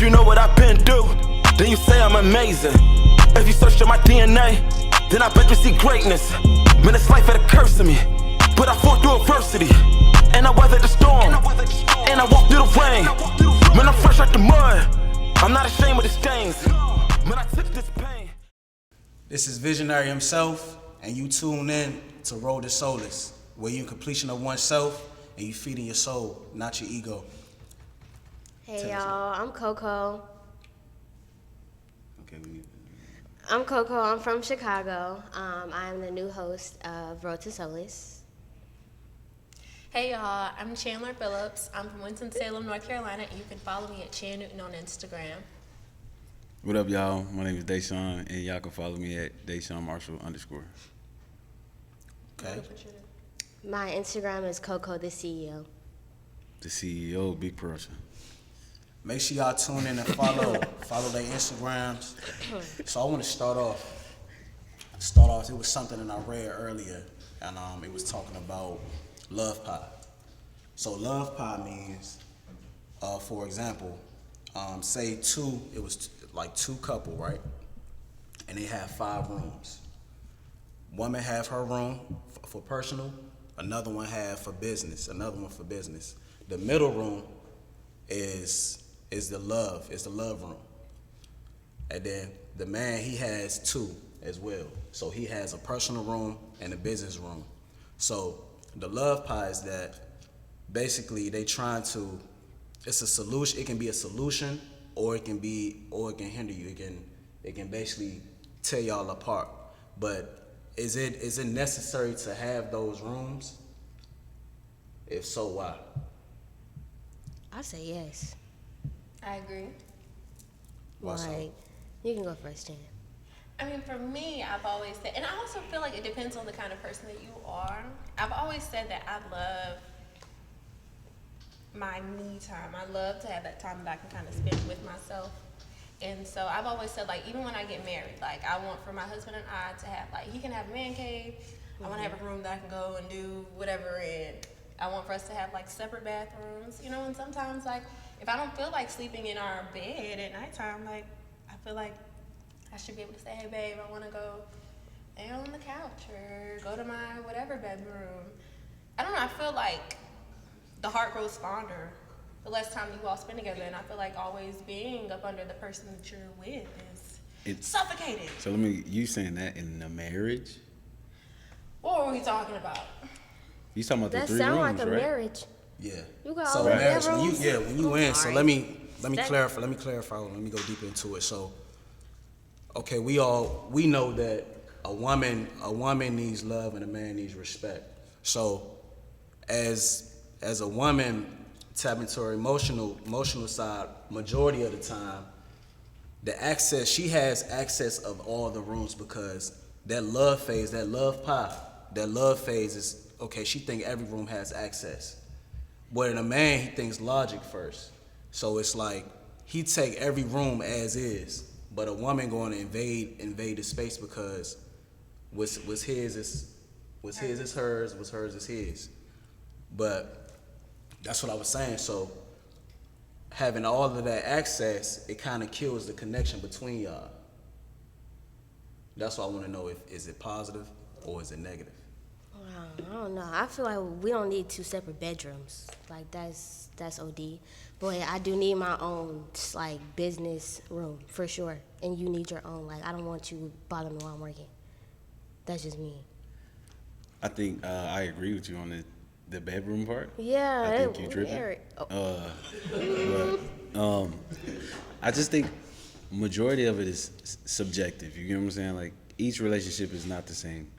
If you know what I've been through, then you say I'm amazing. If you search my DNA, then I bet you see greatness. Man, this life had a curse to me, but I fought through adversity, and I weathered the storm, and I walked through the rain. Man, I'm fresh like the mud. I'm not ashamed of the stains. Man, I took this pain. This is Visionary himself, and you tune in to To Soulace, where you in completion of oneself and you feeding your soul, not your ego. Hey y'all, I'm Coco. Okay, I'm Coco. I'm from Chicago. I'm the new host of To Soulace. Hey y'all, I'm Chandler Phillips. I'm from Winston-Salem, North Carolina, and you can follow me at Chan Newton on Instagram. What up, y'all? My name is Deshaun, and y'all can follow me at DeshaunMarshall_. Okay. My Instagram is Coco the CEO. The CEO, big person. Make sure y'all tune in and follow their Instagrams. So I want to start off. It was something that I read earlier, and it was talking about love pie. So love pie means, for example, say it was like two couple, right? And they have 5 rooms. Woman have her room for personal, another one have for business, another one for business. The middle room is the love room. And then the man, he has 2 as well. So he has a personal room and a business room. So the love pie is that basically they trying to, it's a solution. It can be a solution, or it can hinder you. It can basically tear y'all apart. But is it necessary to have those rooms? If so, why? I say yes. I agree. Why so? Like, you can go first, Jan. I mean, for me, I've always said, and I also feel like it depends on the kind of person that you are. I've always said that I love my me time. I love to have that time that I can kind of spend with myself. And so I've always said, like, even when I get married, like, I want for my husband and I to have, like, he can have a man cave. I want to have a room that I can go and do whatever in. I want for us to have, like, separate bathrooms, you know, and sometimes, like, if I don't feel like sleeping in our bed at nighttime, like, I feel like I should be able to say, hey, babe, I want to go lay on the couch or go to my whatever bedroom. I don't know, I feel like the heart grows fonder the less time you all spend together, and I feel like always being up under the person that you're with is suffocating. So you saying that in a marriage? What were we talking about? You talking about That the 3 sound rooms, like a right? marriage. Yeah. You got so all the marriage, bedrooms? when you in. So let me clarify. Let me go deeper into it. So, okay, we know that a woman needs love and a man needs respect. So, as a woman tapping into her emotional side, majority of the time, she has access of all the rooms, because that love phase, that love pie, that love phase is, okay, she think every room has access. But in a man, he thinks logic first. So it's like, he take every room as is, but a woman going to invade the space, because what's his is hers, what's hers is his. But that's what I was saying. So having all of that access, it kind of kills the connection between y'all. That's why I want to know, is it positive or is it negative? I don't know. I feel like we don't need 2 separate bedrooms. Like, that's OD. But I do need my own, like, business room, for sure. And you need your own. Like, I don't want you bothering me while I'm working. That's just me. I think I agree with you on the bedroom part. Yeah. I think you tripping. But I just think majority of it is subjective. You get what I'm saying? Like, each relationship is not the same.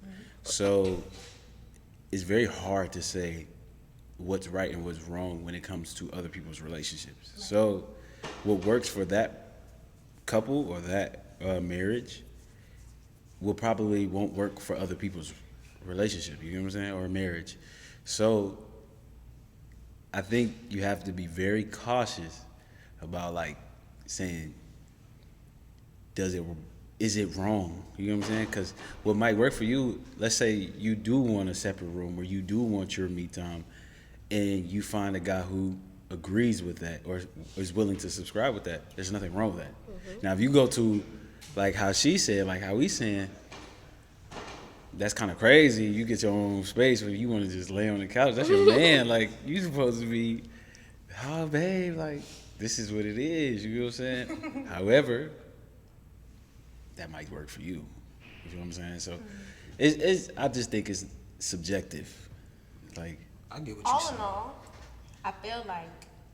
So it's very hard to say what's right and what's wrong when it comes to other people's relationships. So what works for that couple or that marriage probably won't work for other people's relationship, you know what I'm saying, or marriage. So I think you have to be very cautious about, like, saying, is it wrong? You know what I'm saying? Because what might work for you, let's say you do want a separate room, or you do want your me time, and you find a guy who agrees with that or is willing to subscribe with that, there's nothing wrong with that. Now, if you go to like how she said, like how we saying, that's kind of crazy. You get your own space where you want to just lay on the couch. That's your man. Like, you supposed to be, oh, babe, like, this is what it is. You know what I'm saying? However, that might work for you. You know what I'm saying? So, I just think it's subjective. Like, I get what you're All saying. in all, I feel like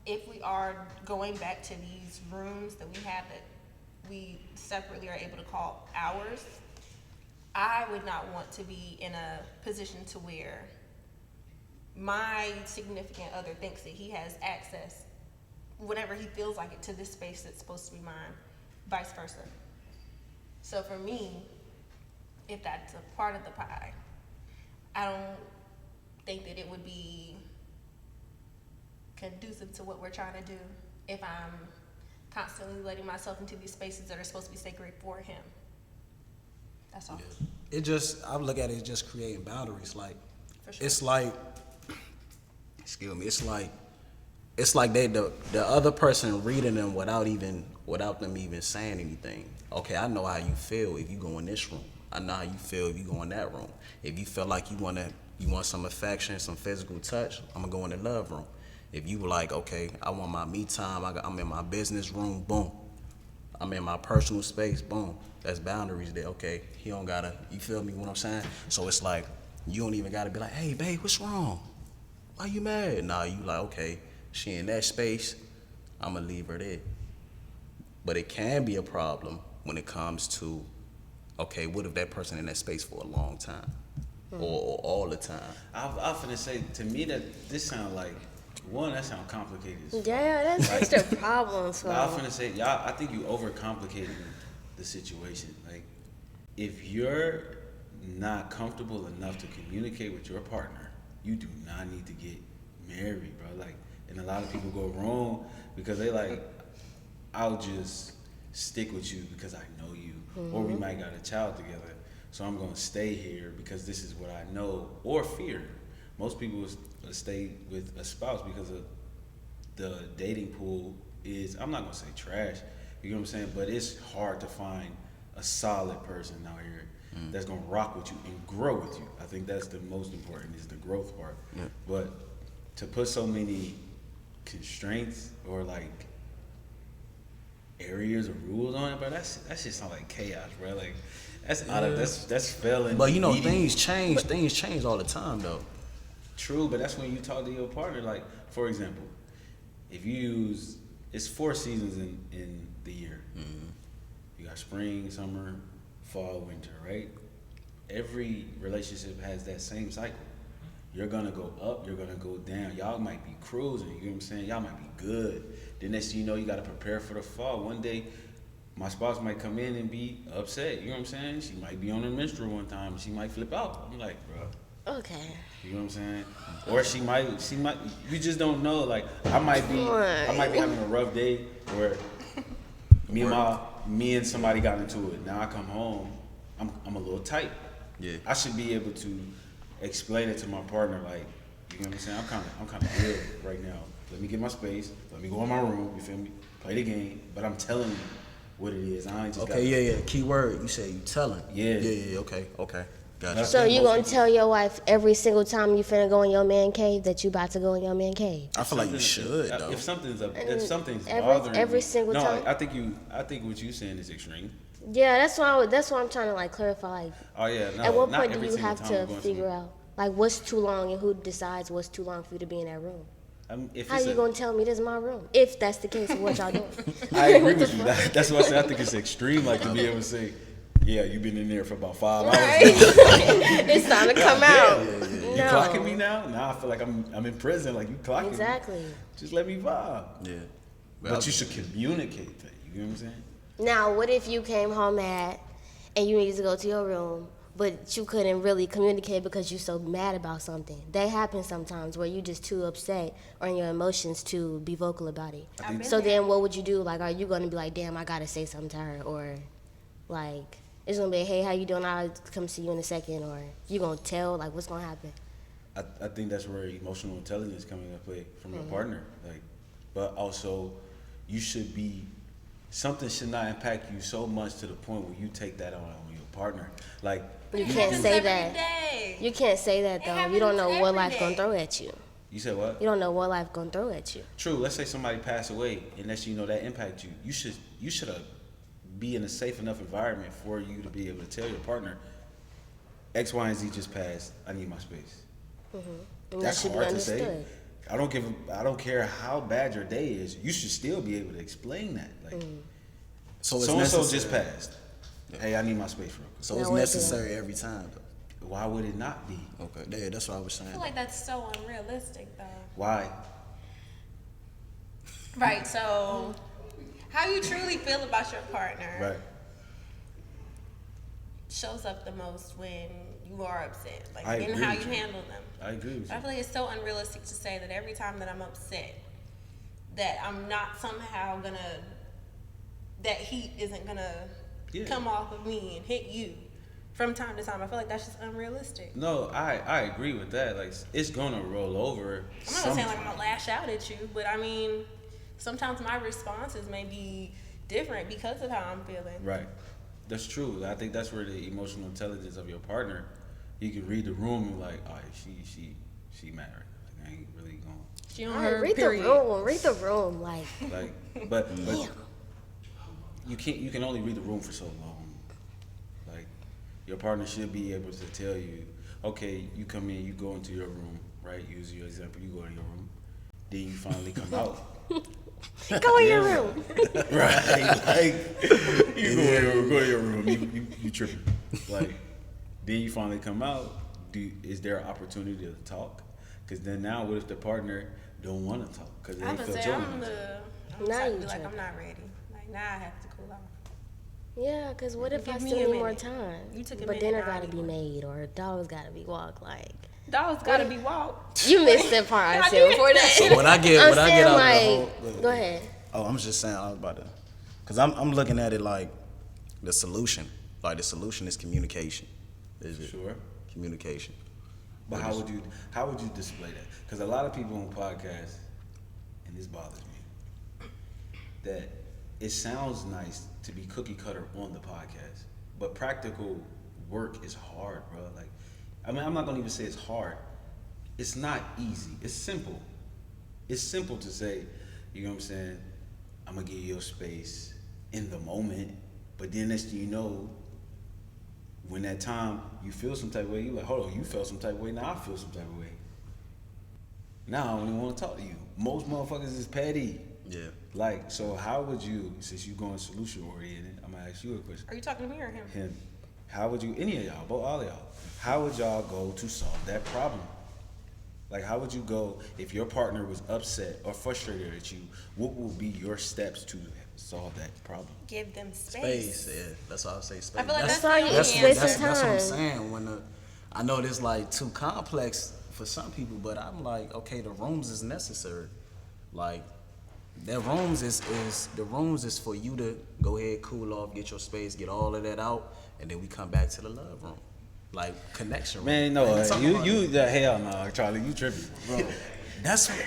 if we are going back to these rooms that we have that we separately are able to call ours, I would not want to be in a position to where my significant other thinks that he has access whenever he feels like it to this space that's supposed to be mine, vice versa. So for me, if that's a part of the pie, I don't think that it would be conducive to what we're trying to do if I'm constantly letting myself into these spaces that are supposed to be sacred for him. That's all. It just, I look at it as just creating boundaries. Like, For sure. it's like, excuse me, it's like they the other person reading them without them even saying anything. Okay, I know how you feel if you go in this room. I know how you feel if you go in that room. If you feel like you want some affection, some physical touch, I'm gonna go in the love room. If you were like, okay, I want my me time, I'm in my business room, boom. I'm in my personal space, boom. That's boundaries there, okay. He don't gotta, you feel me what I'm saying? So it's like, you don't even gotta be like, hey, babe, what's wrong? Why you mad? Nah, you like, okay, she in that space, I'm gonna leave her there. But it can be a problem when it comes to, okay, what if that person in that space for a long time? Or all the time? I'm finna say, to me, that this sound like, one, that sound complicated. Yeah, that's extra problems. So. I'm finna say, y'all, I think you overcomplicating the situation. Like, if you're not comfortable enough to communicate with your partner, you do not need to get married, bro. Like, and a lot of people go wrong because they like, I'll just stick with you because I know you, or we might got a child together, so I'm gonna stay here because this is what I know, or fear. Most people will stay with a spouse because of the dating pool is, I'm not gonna say trash, you know what I'm saying, but it's hard to find a solid person out here that's gonna rock with you and grow with you. I think that's the most important, is the growth part. Yeah. But to put so many constraints or like areas or rules on it, bro, that shit sound like chaos, bro. Like, that's out of, that's failing. But you know, eating. things change all the time though. True, but that's when you talk to your partner. Like, for example, if you use, it's 4 seasons in the year. You got spring, summer, fall, winter, right? Every relationship has that same cycle. You're gonna go up, you're gonna go down. Y'all might be cruising, you know what I'm saying? Y'all might be good. Then next thing you know, you gotta prepare for the fall. One day, my spouse might come in and be upset, you know what I'm saying? She might be on her menstrual one time, she might flip out. I'm like, bro. Okay. You know what I'm saying? Or she might, you just don't know. Like, I might be having a rough day where me and somebody got into it. Now I come home, I'm a little tight. Yeah. I should be able to explain it to my partner, like, you know what I'm saying? I'm kind of ill right now. Let me get my space. Let me go in my room. You feel me? Play the game. But I'm telling you what it is. I ain't just Okay, yeah. Key word. You say you telling. Yeah. Yeah. Okay. Gotcha. So you gonna tell your wife every single time you finna go in your man cave that you about to go in your man cave? I feel like you should though. If something's bothering every me, single time. I think what you saying is extreme. Yeah, that's why I'm trying to like clarify. Like, Oh yeah, no. at what not point do every you single have time to I'm going figure out like what's too long and who decides what's too long for you to be in that room? If How it's you gonna tell me this is my room if that's the case of what y'all doing? I agree with you. That's why I say I think it's extreme, like to be able to say, yeah, you've been in there for about 5 hours. Right. It's time to come out. You No. clocking me now? Now I feel like I'm in prison. Like, you clocking Exactly. me. Just let me vibe. Yeah. But you should communicate that. You know what I'm saying? Now, what if you came home mad and you needed to go to your room, but you couldn't really communicate because you're so mad about something? That happens sometimes where you just too upset or in your emotions to be vocal about it. So then what would you do? Like, are you going to be like, damn, I got to say something to her? Or, like, it's going to be, hey, how you doing? I'll come see you in a second. Or you going to tell? Like, what's going to happen? I think that's where emotional intelligence coming into play from your partner. Like, but also you should be. Something should not impact you so much to the point where you take that on your partner. Like You can't say that. Day. You can't say that though. You don't know what life gonna throw at you. you said, what? You don't know what life gonna throw at you. True. Let's say somebody passed away, and let's you know that impact you. You should be in a safe enough environment for you to be able to tell your partner, X, Y, and Z just passed. I need my space. And That's that should be hard to say. understood. I don't care how bad your day is. You should still be able to explain that. Like, So it's so and so necessary. just passed. Hey, I need my space real quick. So Now, it's what is necessary every time. Why would it not be? Okay, yeah, that's what I was saying. I feel like that's so unrealistic, though. Why? Right. So, how you truly feel about your partner Right. shows up the most when you are upset, like I in agree how with you you. handle them. I agree with I you. feel like it's so unrealistic to say that every time that I'm upset, that I'm not somehow gonna, that heat isn't gonna Yeah. come off of me and hit you from time to time. I feel like that's just unrealistic. No, I agree with that. Like, it's gonna roll over. I'm not gonna say like I'm gonna lash out at you, but I mean, sometimes my responses may be different because of how I'm feeling. Right. That's true. I think that's where the emotional intelligence of your partner, you can read the room and like, all right, she mad right now. Like, I ain't really going. She on All her right, read period. the room. Read the room. Like, But you can only read the room for so long. Like, your partner should be able to tell you, okay, you come in, you go into your room, right? Use your example, you go to your room, then you finally come out. go in your room. Right, like you go to your room, you tripping. Like, then you finally come out. Is there an opportunity to talk? Because then now, what if the partner don't want to talk because they I ain't would felt say your I'm emotions? the Now type you to be like tripping. I'm not ready. Like now I have to cool off. Yeah, because what if I Give me still a need more minute. time? You took a But minute, dinner now I gotta need be one. made or dogs gotta be walked. Like, Dogs gotta be walked. you missed that part I I said did. before that. So when I get I'm when I get saying, out like, of the whole, go ahead. Oh, I'm just saying I was about to, cause I'm looking at it like the solution. Like the solution is communication. Is it? Sure. Communication. But how would you display that? Because a lot of people on podcasts, and this bothers me, that it sounds nice to be cookie cutter on the podcast, but practical work is hard, bro. Like, I mean, I'm not gonna even say it's hard. It's not easy. It's simple. It's simple to say, you know what I'm saying? I'm gonna give you your space in the moment, but then next thing you know, when that time you feel some type of way, you like, hold on, you felt some type of way, now I feel some type of way. Now I don't even want to talk to you. Most motherfuckers is petty. Yeah. Like, so how would you, since you going solution oriented, I'm gonna ask you a question. Are you talking to me or him? Him, how would you, any of y'all, both all of y'all, how would y'all go to solve that problem? Like, how would you go if your partner was upset or frustrated at you? What would be your steps to solve that problem? Give them space. Space, yeah. That's all I say. Space. I feel like That's that's, all the you only That's- answer. that's- That's what I'm time. saying. When I know this like too complex for some people, but I'm like, okay, the rooms is necessary. Like, that rooms is for you to go ahead, cool off, get your space, get all of that out, and then we come back to the love room, like connection room. Man, no, Like, talking about it. the hell no, Charlie, you tripping, bro. That's what.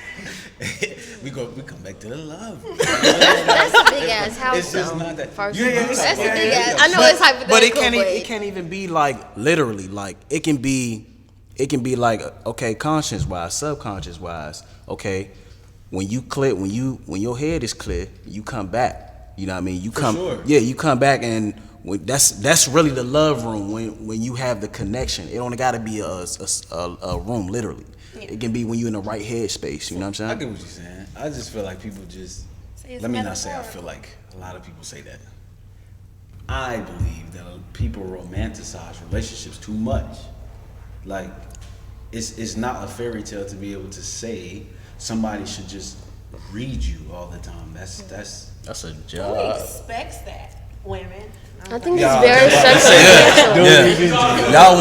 we come back to the love. That's a big ass house, It's just though. not that. First Yeah, of all. yeah, That's a yeah, big yeah, ass. yeah. I know it's hypothetical, But it can't even be like literally. Like it can be like okay, conscious wise, subconscious wise. Okay, when your head is clear, you come back. You know what I mean? You come, sure. yeah, you come back, and that's really the love room when you have the connection. It only got to be a room, literally. Yeah. It can be when you're in the right headspace. You know what I'm I saying? get what you're saying. I just feel like people just. See, it's Let me not say I metaphorical. feel like a lot of people say that. I believe that people romanticize relationships too much. Like, it's not a fairy tale to be able to say somebody should just read you all the time. That's That's a Who job. expects that? Women. I think Yeah, it's very circumstantial. Yeah. Y'all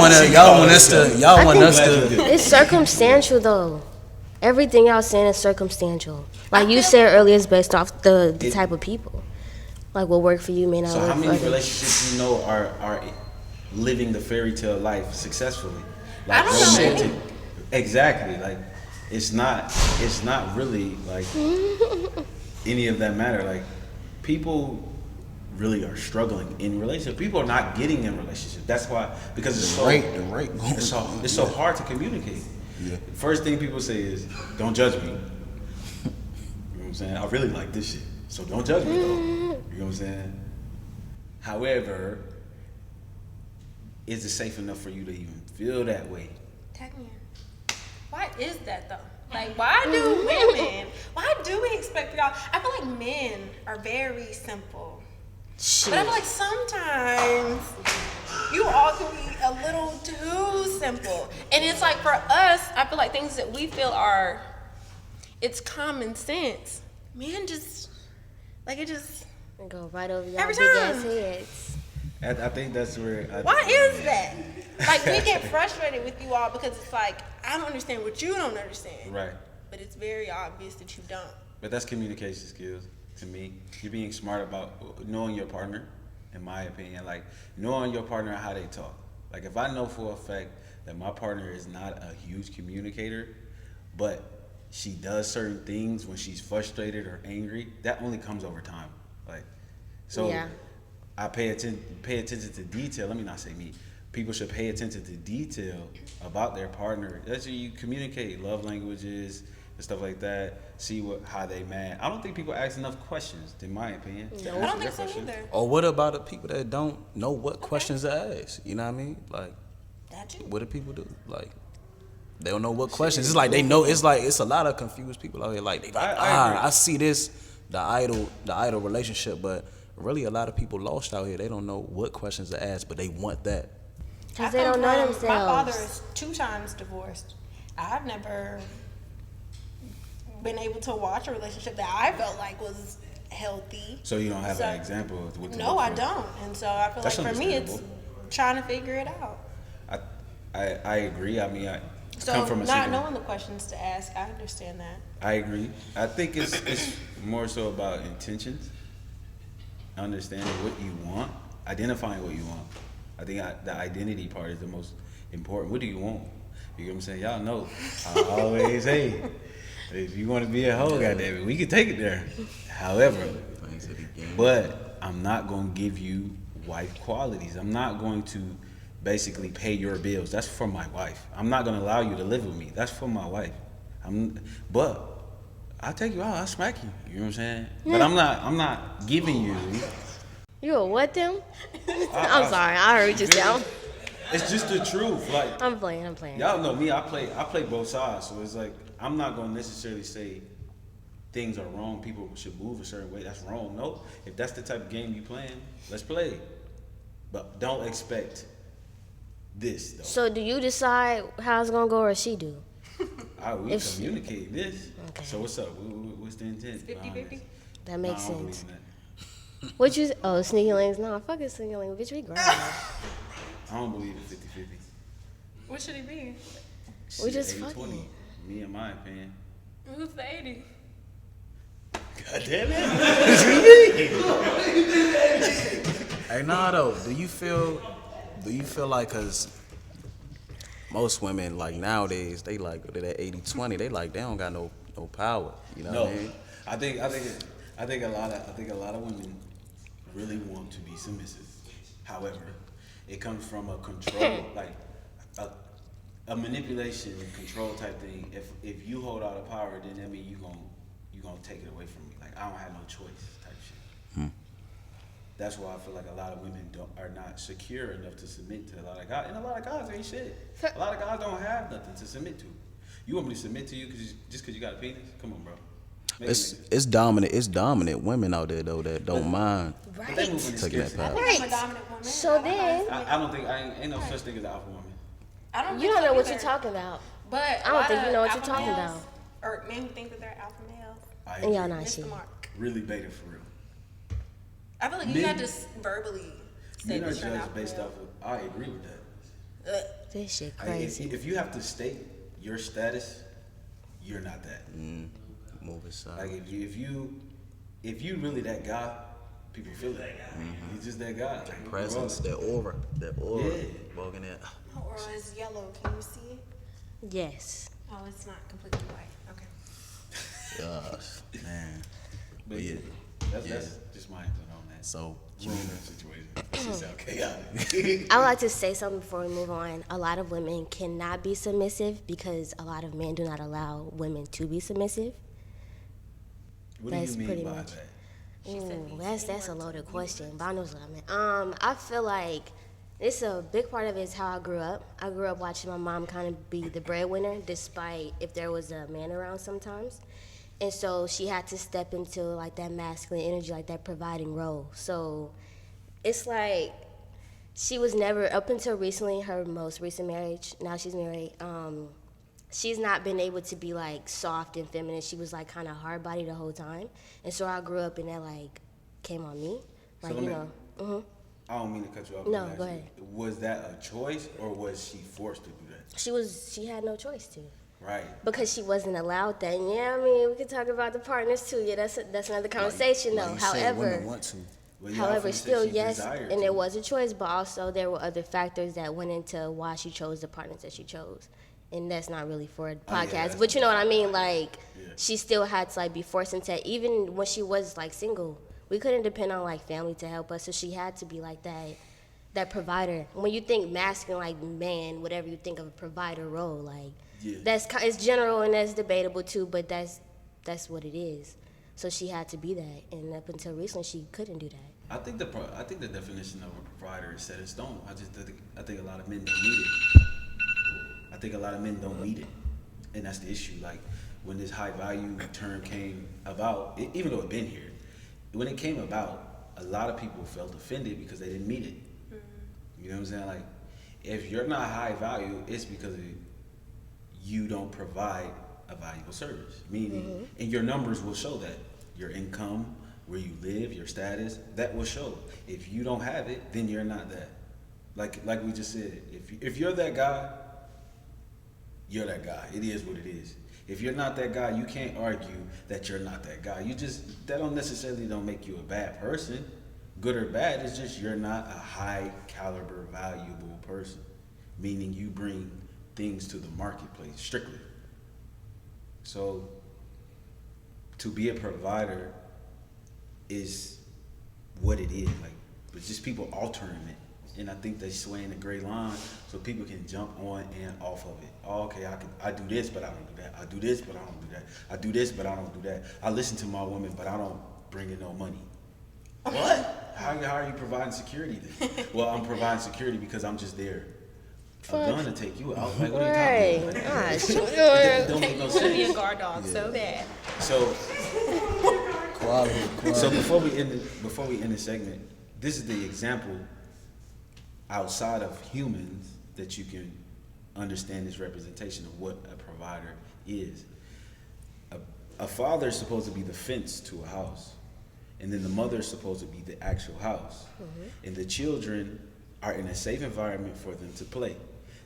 want us to. It's circumstantial, though. Everything y'all saying is circumstantial. Like you feel- said earlier, it's based off the type of people. Like what work for you may not So work how for many others. relationships you know are living the fairy tale life successfully? Like I don't know romantic. Exactly. Like it's not really like any of that matter. Like people really are struggling in relationship. People are not getting in relationship. That's why, because it's so it's so hard to communicate. Yeah. First thing people say is, "Don't judge me." You know what I'm saying? I really like this shit, so don't judge me though. You know what I'm saying? However, is it safe enough for you to even feel that way? Tag me in. Why is that though? Like, why do we expect y'all? I feel like men are very simple. Shit. But I feel like sometimes you all can be a little too simple. And it's like for us, I feel like things that we feel it's common sense. Man, just, like it just. Go right over y'all Every big ass time. heads. I think that's where. Why is that? Like, we get frustrated with you all because it's like, I don't understand what you don't understand. Right. But it's very obvious that you don't. But that's communication skills to me. You're being smart about knowing your partner, in my opinion. Like knowing your partner and how they talk. Like if I know for a fact that my partner is not a huge communicator, but she does certain things when she's frustrated or angry, that only comes over time. Like, so Yeah. I pay attention to detail. Let me not say me. People should pay attention to detail about their partner. That's how you communicate, love languages and stuff like that. See how they mad. I don't think people ask enough questions, in my opinion. to I answer don't their think so questions. either. Or what about the people that don't know what questions to ask? You know what I mean? Like, That too. what do people do? Like, they don't know what questions. It's like they know. It's like it's a lot of confused people out here. Like they like, I agree. I see this the idol relationship, but really a lot of people lost out here. They don't know what questions to ask, but they want that. Because they don't know themselves. My father is 2 times divorced. I've never been able to watch a relationship that I felt like was healthy. So you don't have an example of what to No, look I for. don't. And so I feel That's like for me, it's understandable. trying to figure it out. I agree. I mean, I So come from a not single. knowing the questions to ask, I understand that. I agree. I think it's more so about intentions, understanding what you want, identifying what you want. I think the identity part is the most important. What do you want? You know what I'm saying? Y'all know. I always say, if you want to be a hoe, goddammit, we can take it there. However, but I'm not going to give you wife qualities. I'm not going to basically pay your bills. That's for my wife. I'm not going to allow you to live with me. That's for my wife. But I'll take you out. I'll smack you. You know what I'm saying? But I'm not giving you. You a what them? I'm sorry, I heard you sound. It's just the truth. Like I'm playing. y'all know me. I play both sides. So it's like I'm not going to necessarily say things are wrong. People should move a certain way. That's wrong. No. If that's the type of game you playing, let's play. But don't expect this though. So do you decide how it's gonna go, or she do? We if- communicate this. Okay. So what's up? What's the intent? 50-50? That makes I don't believe sense. in that. What you? Oh, sneaky links. No, fuck it, sneaky link. Bitch, we grown. I don't believe in 50-50. What should it be? We just 80-20. fucking. Me, in my opinion. Who's the 80? God damn it. Hey, nah, though. Do you feel like, cause most women like nowadays they like that 80-20. They like they don't got no power. You know No, what I mean? I think a lot of women really want to be submissive. However, it comes from a control, like a manipulation and control type thing. If you hold all the power, then that means you gonna take it away from me. Like I don't have no choice type shit. That's why I feel like a lot of women are not secure enough to submit to a lot of guys, and a lot of guys ain't shit. A lot of guys don't have nothing to submit to. You want me to submit to you just because you got a penis? Come on, bro. Make it make sense. It's dominant. It's dominant women out there though that don't mind But they moving in taking that scarcity. power. I'm a dominant woman. So then, I don't think ain't no such thing as an alpha woman. I don't you think don't so know what either. you're talking about. But I don't think you know what you're alpha talking males, about. Or men who think that they're alpha males, I And y'all agree. not miss shit. the mark. Really beta for real. I feel like you Men- got to verbally say Men are that you're an judged alpha based male. off of. I agree with that. This shit Like, crazy. if you have to state your status, you're not that. Move aside. Like if you really that guy, people feel it. He's just that guy. Like, Presence, bro. that aura, Yeah. walking in. My aura is yellow. Can you see it? Yes. Oh, it's not completely white. Okay. Gosh, man. But yeah, that's yeah. just my input on that. So, Room situation. It just sound chaotic. I would like to say something before we move on. A lot of women cannot be submissive because a lot of men do not allow women to be submissive. What do That's you mean pretty by much- that? Ooh, that's a loaded question, but I know what I mean. I feel like it's a big part of it is how I grew up. I grew up watching my mom kind of be the breadwinner, despite if there was a man around sometimes. And so she had to step into like that masculine energy, like that providing role. So it's like she was never, up until recently, her most recent marriage, now she's married, she's not been able to be like soft and feminine. She was like kind of hard body the whole time. And so I grew up and that like came on me. Like, So you let know. me- I don't mean to cut you off. No, but go actually, ahead. Was that a choice or was she forced to do that? She had no choice to. Right. Because she wasn't allowed that. And yeah, I mean, we could talk about the partners too. Yeah, that's another conversation though. like you said, However, women want to. Well, yeah, however, I still she yes, desired and to. it was a choice, but also there were other factors that went into why she chose the partners that she chose. And that's not really for a podcast, that's but you know what I mean. Like, Yeah. she still had to like be forced into, even when she was like single, we couldn't depend on like family to help us, so she had to be like that provider. When you think masculine, like man, whatever you think of a provider role, like Yeah. it's general and that's debatable too, but that's what it is. So she had to be that, and up until recently, she couldn't do that. I think the definition of a provider is set in stone. I think a lot of men don't need it. I think a lot of men don't need it, and that's the issue. Like when this high value term came about, even though it been here, when it came about, a lot of people felt offended because they didn't meet it. You know what I'm saying? Like if you're not high value, it's because you don't provide a valuable service. Meaning, and your numbers will show that. Your income, where you live, your status, that will show. If you don't have it, then you're not that. Like we just said, if you're that guy, you're that guy. It is what it is. If you're not that guy, you can't argue that you're not that guy. That don't necessarily don't make you a bad person, good or bad. It's just you're not a high caliber, valuable person. Meaning you bring things to the marketplace strictly. So to be a provider is what it is, like, but just people altering it, and I think they sway in the gray line so people can jump on and off of it. Oh, okay, I do this, but I don't do that. I do this, but I don't do that. I do this, but I don't do that. I listen to my woman, but I don't bring in no money. What? How are you providing security then? Well, I'm providing security because I'm just there. I'm gonna take you out. Like, what are you talking about? Gosh. It don't make no Want to be a sense. guard dog so bad. So Quality. So before we end the segment, this is the example outside of humans that you can understand this representation of what a provider is. A father is supposed to be the fence to a house, and then the mother is supposed to be the actual house, and the children are in a safe environment for them to play.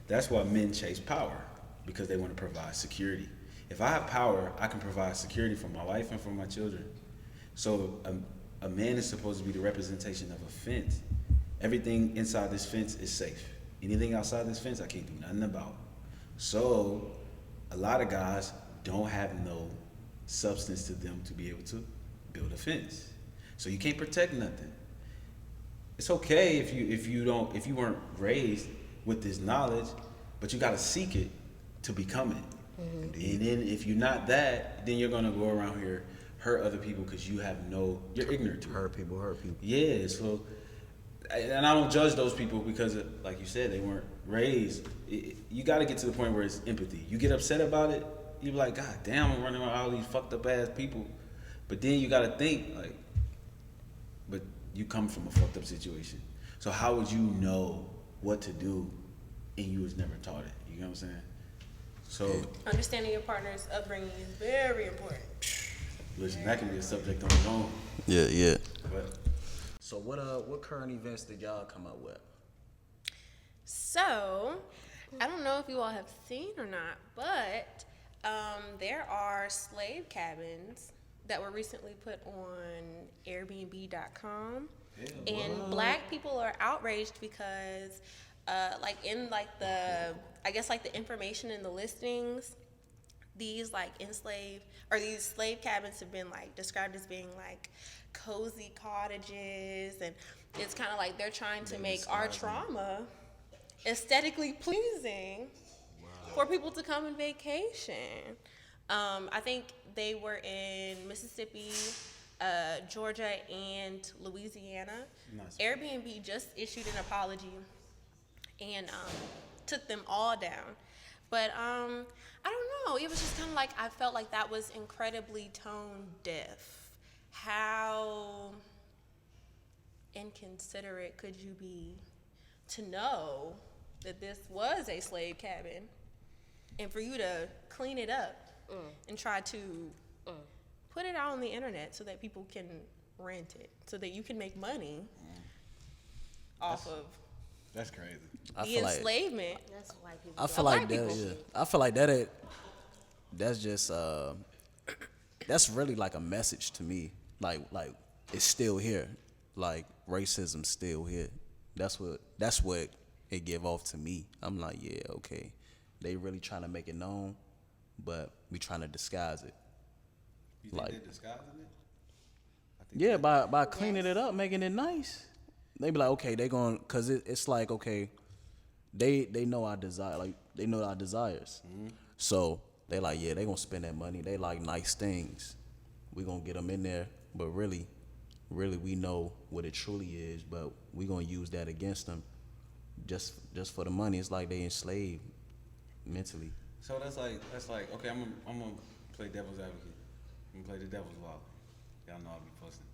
That's why men chase power, because they want to provide security. If I have power, I can provide security for my wife and for my children. So a man is supposed to be the representation of a fence. Everything inside this fence is safe. Anything outside this fence, I can't do nothing about. So a lot of guys don't have no substance to them to be able to build a fence. So you can't protect nothing. It's okay if you weren't raised with this knowledge, but you gotta seek it to become it. And then if you're not that, then you're gonna go around here hurt other people because you're ignorant to it. Hurt people. Yeah, so, and I don't judge those people because, like you said, they weren't raised. You got to get to the point where it's empathy. You get upset about it, you be like, God damn, I'm running around all these fucked up ass people. But then you got to think, like, but you come from a fucked up situation. So how would you know what to do and you was never taught it? You know what I'm saying? So, Understanding your partner's upbringing is very important. listen, that can be a subject on its own. Yeah. But So what current events did y'all come up with? So, I don't know if you all have seen or not, but there are slave cabins that were recently put on Airbnb.com, and Black people are outraged because, the information in the listings, these like enslaved or these slave cabins have been like described as being like cozy cottages, and it's kind of like they're trying to make our trauma aesthetically pleasing for people to come and vacation. I think they were in Mississippi, Georgia, and Louisiana. Nice. Airbnb just issued an apology and took them all down. But I don't know. It was just kind of like I felt like that was incredibly tone deaf. How inconsiderate could you be to know that this was a slave cabin and for you to clean it up and try to put it out on the internet so that people can rent it, so that you can make money off of That's crazy. the enslavement. That's white people. I feel White like that. people. Yeah, I feel like that. That's just that's really like a message to me. Like it's still here. Like racism's still here. That's what it give off to me. I'm like, yeah, okay. They really trying to make it known, but we trying to disguise it. You think Like- they're disguising it? I think Yeah, by cleaning it up, making it nice. They be like, okay, they going, cause it's like, okay, they know our desire, like they know our desires. So they like, yeah, they gonna spend that money. They like nice things. We gonna get them in there, but really we know what it truly is. But we gonna use that against them, just for the money. It's like they enslaved mentally. So that's like okay. I'm gonna play devil's advocate. I'm gonna play the devil's law. Y'all know I'll be posting,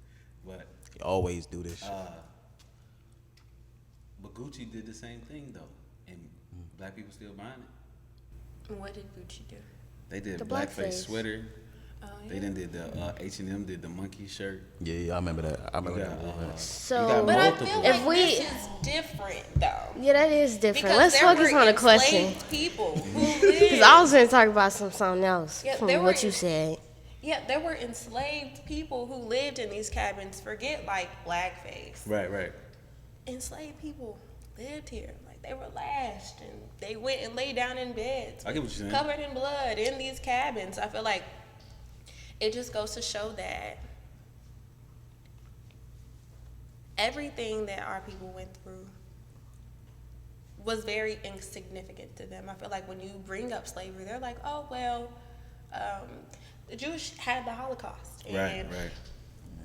but They always do this shit. but Gucci did the same thing though, and black people still buying it. What did Gucci do? They did The blackface blackface. sweater. Oh, They yeah. done did the H&M did the monkey shirt. Yeah, I remember that. I remember You that. got, So, got But I multiple. feel If like we- this is different though. yeah, that is different. Because Let's there focus were on the question. enslaved people who Because lived. I was going to talk about something else Yeah, from there what were- you said. Yeah, there were enslaved people who lived in these cabins. Forget like blackface. Right. Enslaved people lived here. Like they were lashed and they went and lay down in beds. I get what you're saying. Covered in blood in these cabins. I feel like it just goes to show that everything that our people went through was very insignificant to them. I feel like when you bring up slavery, they're like, oh, well, the Jewish had the Holocaust. And Right.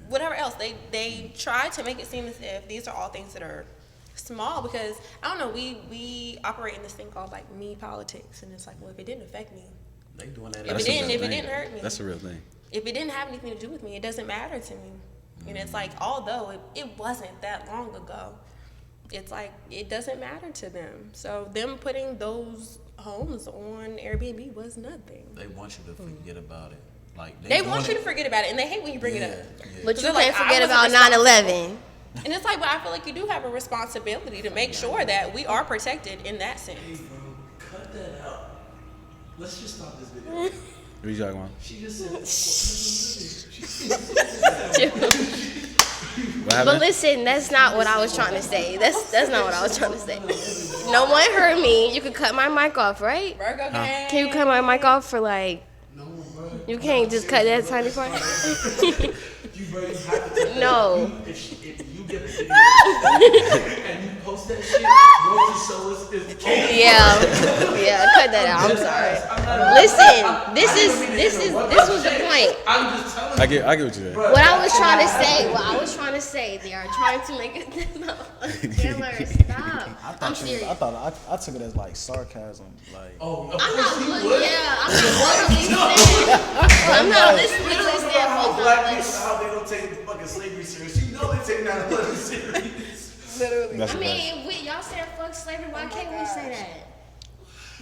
whatever else. They try to make it seem as if these are all things that are small because, I don't know, we operate in this thing called like me politics. And it's like, well, if it didn't affect me, They doing that. If That's it a didn't- real if it thing. didn't hurt me. That's a real thing. if it didn't have anything to do with me, it doesn't matter to me. And it's like, although it wasn't that long ago, it's like, it doesn't matter to them. So them putting those homes on Airbnb was nothing. They want you to forget about it. Like They want you to forget about it, and they hate when you bring it up. But you They're like, can't I forget wasn't about responsible. 9/11. And it's like, but I feel like you do have a responsibility to make sure that we are protected in that sense. Cut that out. Let's just stop this video. What you talking about? She just said. What But happened? listen, that's not what I was trying to say. That's not what I was trying to say. No one heard me. You could cut my mic off, right? Virgo gang. Can you cut my mic off for like? You can't just cut that tiny part. You bro, you have to. No. If you get a video and you post that shit, Road to Soulace is Yeah, cut that out. I'm sorry. Listen, this was the point. I'm just telling I get what you're saying. What I was trying to say, they are trying to make it. No, Taylor, stop. I'm serious. I took it as like sarcasm. Like Oh, of I'm course not you literally, would. yeah, I'm not literally saying. I'm not literally saying How both black of people, us. how they don't take the fucking slavery serious. You know they take 9/11 serious. Literally. That's I a fact. mean, y'all said fuck slavery. Why can't we say that?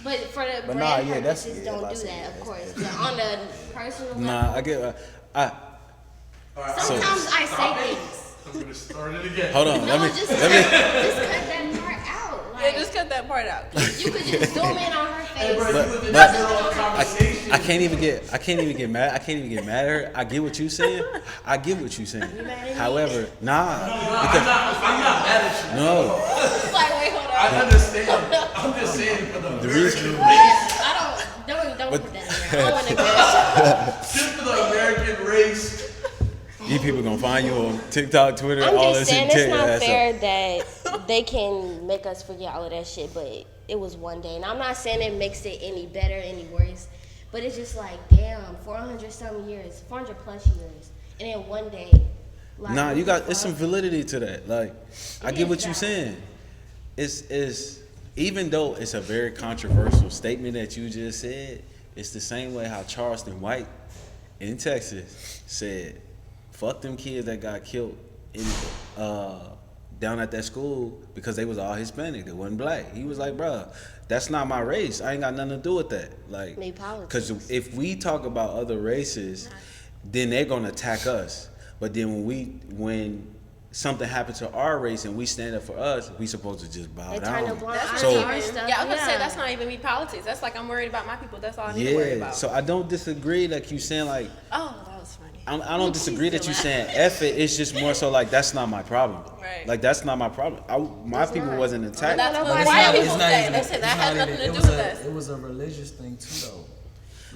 But for the But brand nah, yeah, that's- purposes, yeah, don't like I do said, that, yeah, of that's- course. But on the personal Nah, level, I get. sometimes I say things. I'm gonna start it again. Hold on. No, Let me. just cut that part out. Yeah, Like, just cut that part out. you could just zoom in on her Hey, bro, face. you But- was in but- the middle of a conversation. I can't even get mad. I can't even get mad at her. I get what you saying. I get what you saying. However, nah. Because, I'm not mad at you. no. Like, wait, hold on. I understand. I'm just saying for the The reason. I don't don't put that in there. I don't want to embarrass Just for the American race. You people gonna find you on TikTok, Twitter, I'm all just this saying and it's tear your not ass fair up. that they can make us forget all of that shit, but it was one day. And I'm not saying it makes it any better, any worse, but it's just like, damn, 400 some years, 400 plus years, and then one day. Like, Nah, you got it's fuck? some validity to that. Like, I get is what you're valid. saying. It's even though it's a very controversial statement that you just said, it's the same way how Charleston White in Texas said, "Fuck them kids that got killed in down at that school because they was all Hispanic, they wasn't black." He was like, "Bruh, that's not my race. I ain't got nothing to do with that." Like, Made politics. because if we talk about other races, then they're gonna attack us. But then when something happened to our race and we stand up for us, we supposed to just bow They turn a down. blind eye That's So- to not our even, stuff. yeah, I was gonna say that's not even me politics. That's like I'm worried about my people. That's all I need to worry Yeah, about. so I don't disagree like you saying like Oh, that was funny. I don't disagree that you saying F it. It's just more so like that's not my problem. Right. Like that's not my problem. My people not. wasn't attacked. That's what Nobody- white It's people say. They said that had nothing to do with us. It was a religious thing too, though.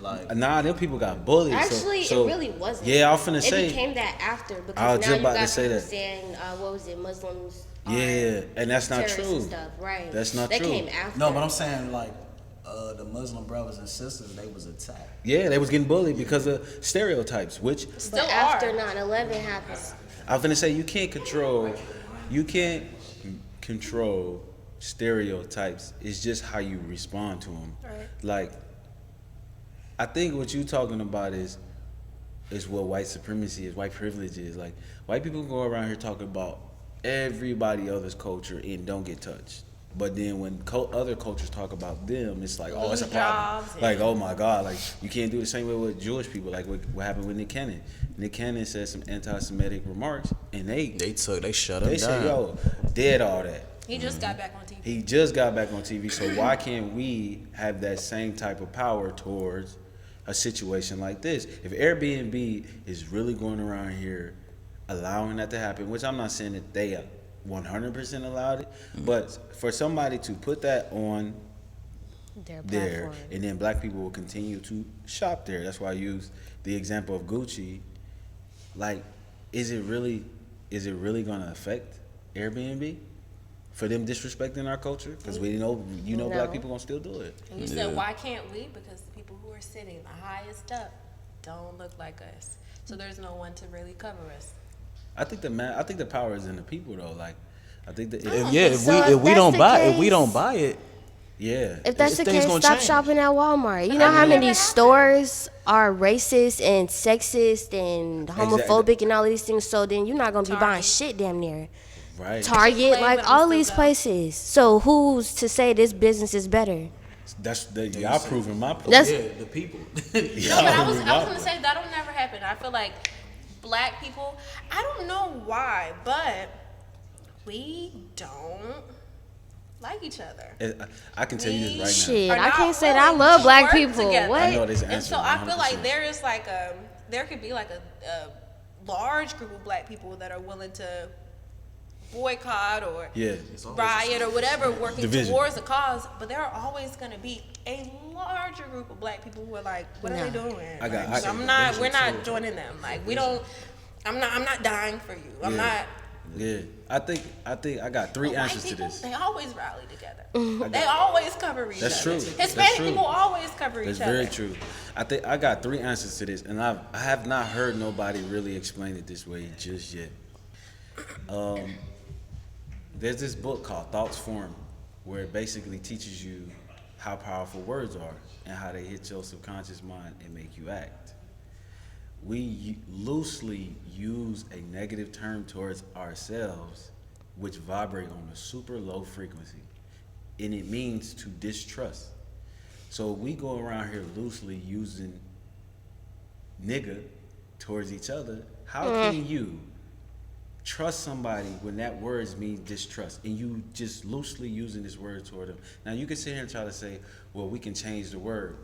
Like, Nah, them people got bullied. Actually, so, it really wasn't. Yeah, I was finna It say. became that after because I was now just you about to got say people that. saying, what was it, Muslims are Yeah, and that's not terrorists true. and stuff, right? That's not They true. came after. no, but I'm saying like the Muslim brothers and sisters, they was attacked. Yeah, they was getting bullied because of stereotypes, which Still but after are. 9/11 happened, I was finna say you can't control stereotypes. It's just how you respond to them. Right. Like, I think what you talking about is what white supremacy is, white privilege is. Like, white people go around here talking about everybody else's culture and don't get touched. But then when other cultures talk about them, it's like, oh, it's a Lose problem. jobs, Like, yeah. oh my God, like you can't do the same way with Jewish people. Like what happened with Nick Cannon. Nick Cannon said some anti-Semitic remarks, and they shut him said, yo, dead all that. He just got back on TV. He just got back on TV, so why can't we have that same type of power towards a situation like this? If Airbnb is really going around here allowing that to happen, which I'm not saying that they 100% allowed it, but for somebody to put that on their there, platform. and then black people will continue to shop there. That's why I use the example of Gucci. Like, is it really gonna affect Airbnb for them disrespecting our culture? Because we know, No. black people gonna still do it. And you said, why can't we? Because the people who are sitting the highest up don't look like us. So there's no one to really cover us. I think the power is in the people though. Like, I think that So if we don't buy it, yeah. If that's the things case, gonna stop change. shopping at Walmart. You know how many stores are racist and sexist and homophobic and all of these things? So then you're not gonna be buying Target. shit damn near. Right. Target, Chick-fil-A, like but I'm all still these down. places. So who's to say this business is better? Y'all proving my point. That's the people. No, but I was gonna say that'll never happen. I feel like black people, I don't know why, but we don't like each other. I can tell you this right shit. Are I not can't say that I willing love to black work people. together. What? I know this And answer. so I feel 100%. like there is like there could be like a large group of black people that are willing to boycott or Yeah. riot or whatever, working Division. towards a cause, but there are always going to be a larger group of black people who are like, what are they No. doing? We're not joining them. Like we don't. I'm not dying for you. I'm Yeah. not. Yeah. I think I got three White answers to people, this. they always rally together. They always cover each That's other. true. Hispanic That's true. people always cover That's each other. very true. I think I got three answers to this, and I have not heard nobody really explain it this way just yet. There's this book called Thoughts Form, where it basically teaches you how powerful words are and how they hit your subconscious mind and make you act. We loosely use a negative term towards ourselves, which vibrate on a super low frequency, and it means to distrust. So we go around here loosely using nigga towards each other. How can you trust somebody when that word means distrust and you just loosely using this word toward them? Now you can sit here and try to say, well, we can change the word.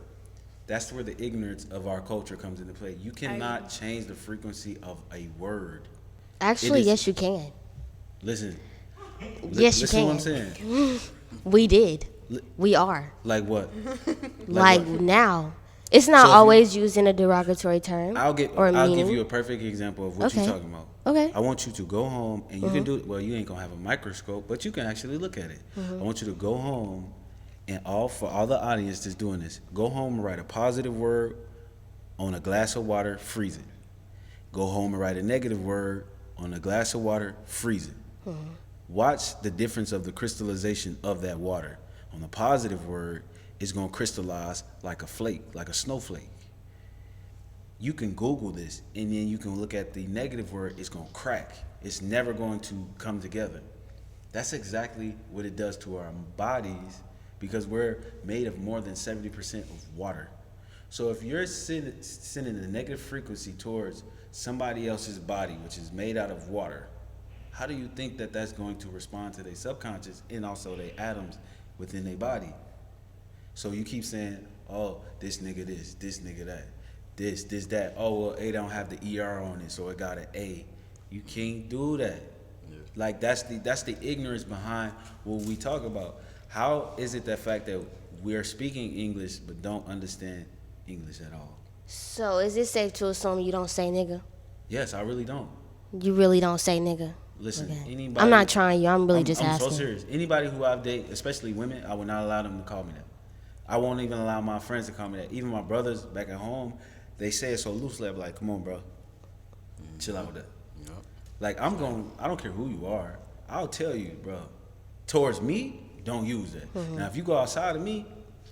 That's where the ignorance of our culture comes into play. You cannot change the frequency of a word. Actually, It is- yes, you can. Listen. Yes, you listen to what I'm can. saying. We did. We are. Like what? Like what? now, It's not So if you- always used in a derogatory term. I'll meaning. give you a perfect example of what Okay. you're talking about. Okay. I want you to go home and you can do it. Well, you ain't gonna have a microscope, but you can actually look at it. I want you to go home and for all the audience that's doing this, go home and write a positive word on a glass of water, freeze it. Go home and write a negative word on a glass of water, freeze it. Watch the difference of the crystallization of that water. On the positive word, it's gonna crystallize like a flake, like a snowflake. You can Google this, and then you can look at the negative word, it's gonna crack. It's never going to come together. That's exactly what it does to our bodies, because we're made of more than 70% of water. So if you're sending a negative frequency towards somebody else's body, which is made out of water, how do you think that that's going to respond to their subconscious and also their atoms within their body? So you keep saying, oh, this nigga this nigga that, this, that. Oh, well, A don't have the ER on it, so it got an A. You can't do that. Yeah. Like, that's the ignorance behind what we talk about. How is it the fact that we're speaking English but don't understand English at all? So is it safe to assume you don't say nigga? Yes, I really don't. You really don't say nigga? Listen, Okay. anybody. I'm not trying you. I'm really just I'm asking. so serious. Anybody who I've dated, especially women, I will not allow them to call me that. I won't even allow my friends to call me that. Even my brothers back at home, they say it so loosely. I'm like, come on, bro, chill out with that. Yep. Like, I don't care who you are. I'll tell you, bro. Towards me, don't use that. Now, if you go outside of me,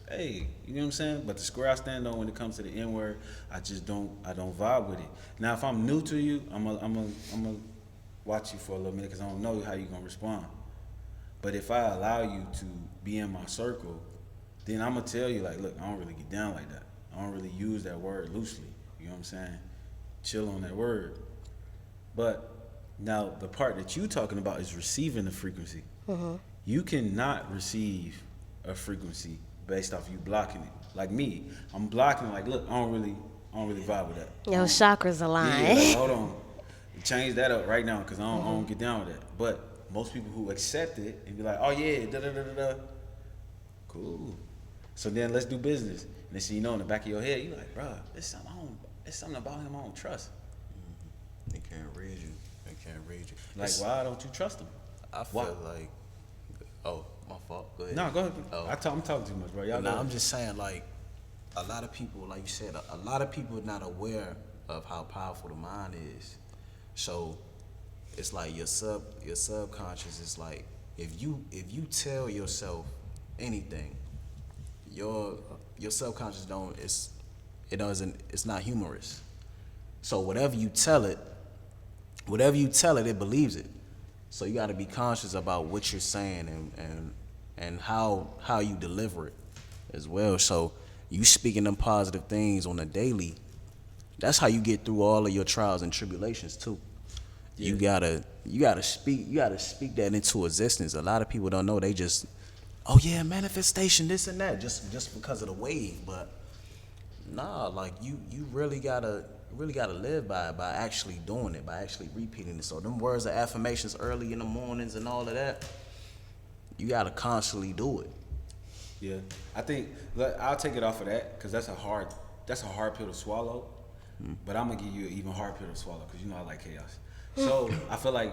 hey, you know what I'm saying? But the square I stand on when it comes to the N word, I don't vibe with it. Now, if I'm new to you, I'm gonna watch you for a little minute because I don't know how you're gonna respond. But if I allow you to be in my circle, then I'm gonna tell you, like, look, I don't really get down like that. I don't really use that word loosely. You know what I'm saying? Chill on that word. But now the part that you talking about is receiving the frequency. You cannot receive a frequency based off you blocking it. Like me, I'm blocking. Like, look, I don't really vibe with that. Your chakras align. Yeah, like, hold on, change that up right now because I don't get down with that. But most people who accept it and be like, oh yeah, da da da da da, cool. So then let's do business. And then, you know, in the back of your head, you're like, bro, it's something about him I don't trust. They can't read you. They can't read you. Like, why don't you trust him? I feel like, oh, my fault. Go ahead. No, go ahead. Oh. I'm talking too much, bro. Y'all I'm just saying, like, a lot of people, like you said, a lot of people are not aware of how powerful the mind is. So it's like your subconscious is like, if you tell yourself anything, your subconscious it's not humorous. So whatever you tell it, it believes it. So you got to be conscious about what you're saying and how you deliver it as well. So you speaking them positive things on a daily, that's how you get through all of your trials and tribulations too. Yeah. You gotta speak that into existence. A lot of people don't know. They just, oh yeah, manifestation, this and that, just because of the wave. But nah, like you really gotta live by it, by actually doing it, by actually repeating it. So them words of affirmations early in the mornings and all of that, you gotta constantly do it. Yeah, I think I'll take it off of that because that's a hard pill to swallow. But I'm gonna give you an even hard pill to swallow because you know I like chaos. So I feel like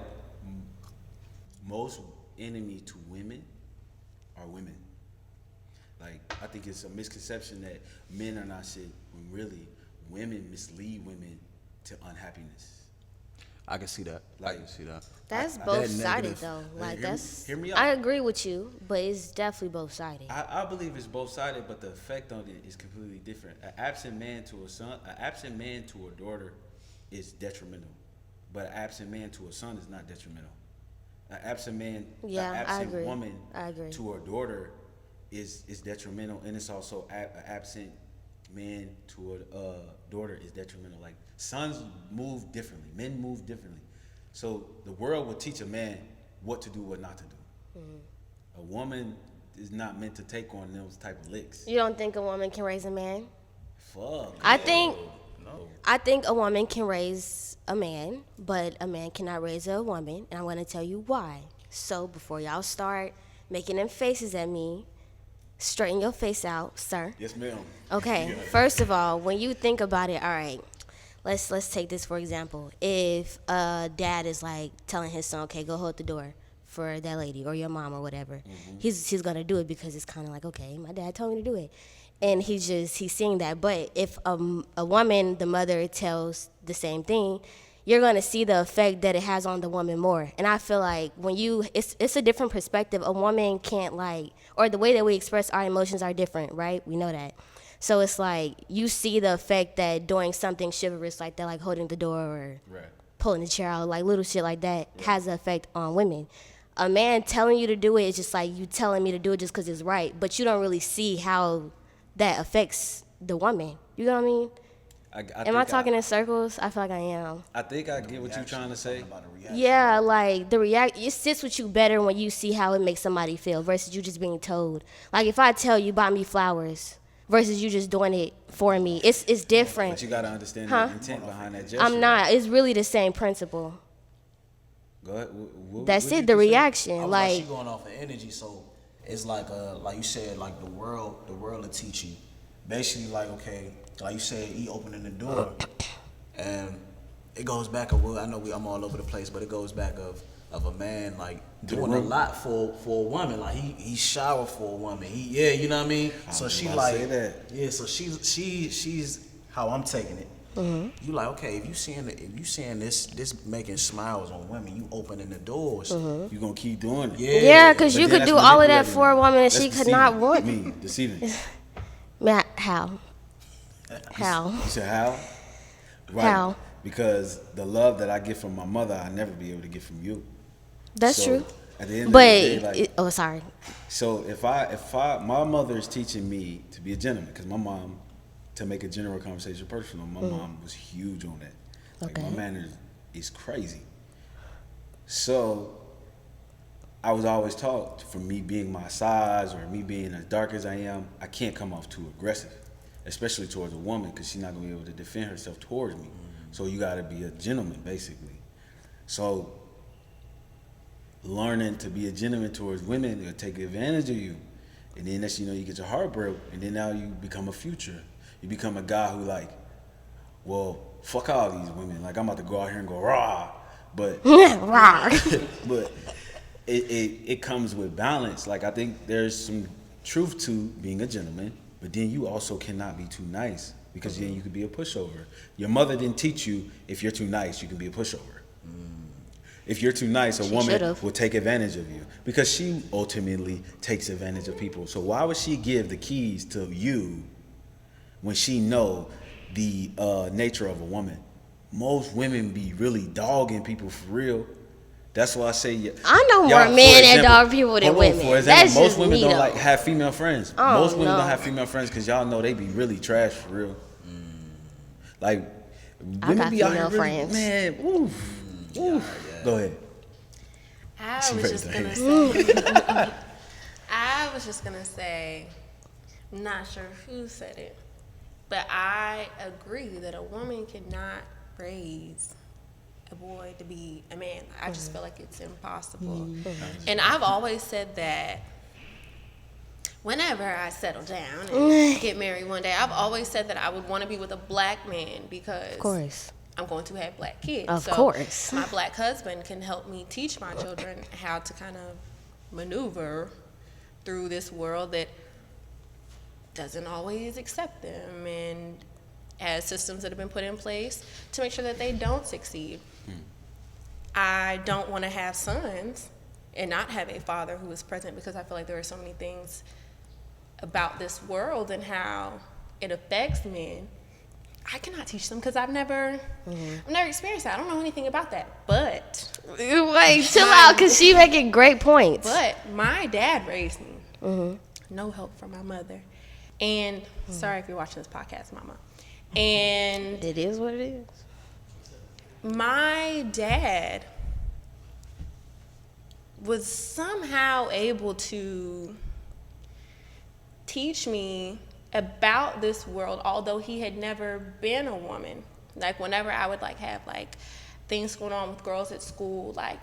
most enemy to women are women. Like, I think it's a misconception that men are not shit when really women mislead women to unhappiness. I can see that. That's That both sided negative. though. Like Hear me out. I agree with you, but it's definitely both sided. I believe it's both sided, but the effect on it is completely different. An absent man to a daughter is detrimental, but an absent man to a son is not detrimental. An absent man, Yeah, an I absent agree. woman I agree. to a daughter is detrimental, and it's also an absent man to a daughter is detrimental. Like, sons move differently, men move differently. So the world will teach a man what to do, what not to do. A woman is not meant to take on those type of licks. You don't think a woman can raise a man? Fuck. I no. think No. I think a woman can raise a man, but a man cannot raise a woman, and I'm going to tell you why. So before y'all start making them faces at me, Straighten your face out, sir. Yes, ma'am. Okay, first of all, when you think about it, all right, let's take this for example. If a dad is like telling his son, okay, go hold the door for that lady or your mom or whatever, he's gonna do it because it's kind of like, okay, my dad told me to do it, and he's seeing that. But if a woman, the mother, tells the same thing, you're gonna see the effect that it has on the woman more. And I feel like when it's a different perspective. A woman can't or the way that we express our emotions are different, right? We know that. So it's like you see the effect that doing something chivalrous like that, like holding the door or pulling the chair out, like little shit like that, has an effect on women. A man telling you to do it is just like you telling me to do it just because it's right, but you don't really see how that affects the woman. You know what I mean? Am I talking in circles? I feel like I am. I think I get what you're trying to say. Yeah, like it sits with you better when you see how it makes somebody feel versus you just being told. Like if I tell you buy me flowers versus you just doing it for me, it's different. But you gotta understand the intent behind that gesture. I'm not. It's really the same principle. Go ahead. That's it. The reaction, I was like she going off of energy, so it's like you said, like the world will teach you. Basically, like okay, like you said, he opening the door, and it goes back of I know I'm all over the place, but it goes back of a man like doing a lot for a woman. Like he shower for a woman. You know what I mean. So she like so she's how I'm taking it. You like okay if you seeing this making smiles on women, you opening the doors. You gonna keep doing it. Yeah, because you could do all of that for a woman and she could not want. Me deceiving. Matt, how? How? You said how? Right. How? Because the love that I get from my mother, I never be able to get from you. That's true. At the end But of the day, sorry. So if my mother is teaching me to be a gentleman, because my mom, to make a general conversation personal, my mom was huge on that. Like my manners is crazy. So I was always taught, from me being my size or me being as dark as I am, I can't come off too aggressive, especially towards a woman, because she's not gonna be able to defend herself towards me. So you gotta be a gentleman, basically. So learning to be a gentleman towards women, they'll take advantage of you. And then next you know, you get your heart broke, and then now you become a future. You become a guy who like, well, fuck all these women. Like I'm about to go out here and go rah. But but it comes with balance. Like I think there's some truth to being a gentleman, but then you also cannot be too nice, because then you could be a pushover. Your mother didn't teach you if you're too nice, you can be a pushover. If you're too nice, a woman will take advantage of you, because she ultimately takes advantage of people. So why would she give the keys to you when she know the nature of a woman? Most women be really dogging people for real. That's why I say I know more men that dog people than women. For example, that's most just women me, don't though. like have female friends. Oh, Most women no. don't have female friends because y'all know they be really trash for real. Like I women got be out female here really, friends. man. Oof, oof. Go ahead. I was just gonna say, I'm not sure who said it, but I agree that a woman cannot raise a boy to be a man. I just feel like it's impossible. And I've always said that whenever I settle down and get married one day, I've always said that I would want to be with a black man, because Of course. I'm going to have black kids. Of so course. my black husband can help me teach my children how to kind of maneuver through this world that doesn't always accept them, and has systems that have been put in place to make sure that they don't succeed. I don't want to have sons and not have a father who is present, because I feel like there are so many things about this world and how it affects men. I cannot teach them because I've never experienced that. I don't know anything about that. But Wait, chill out, because she making great points. But my dad raised me. No help from my mother. And sorry if you're watching this podcast, Mama. And It is what it is. my dad was somehow able to teach me about this world, although he had never been a woman. Like whenever I would like have like things going on with girls at school, like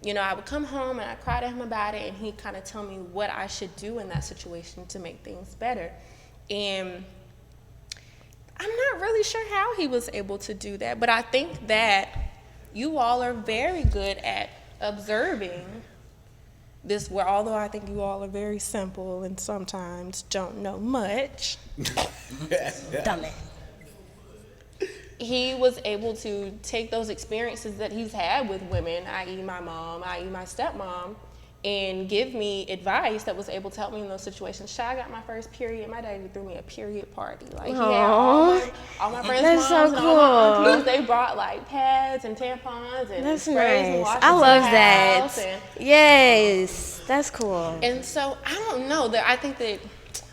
you know, I would come home and I cry to him about it, and he'd kind of tell me what I should do in that situation to make things better. And I'm not really sure how he was able to do that, but I think that you all are very good at observing this, where although I think you all are very simple and sometimes don't know much. Dumb it. He was able to take those experiences that he's had with women, i.e. my mom, i.e. my stepmom, and give me advice that was able to help me in those situations. I got my first period. My daddy threw me a period party. Like, he had all my friends' That's moms so and all my cool. aunties. They brought like pads and tampons and That's sprays and nice. washes I in love the that. house. Yes, that's cool. And so I don't know that I think that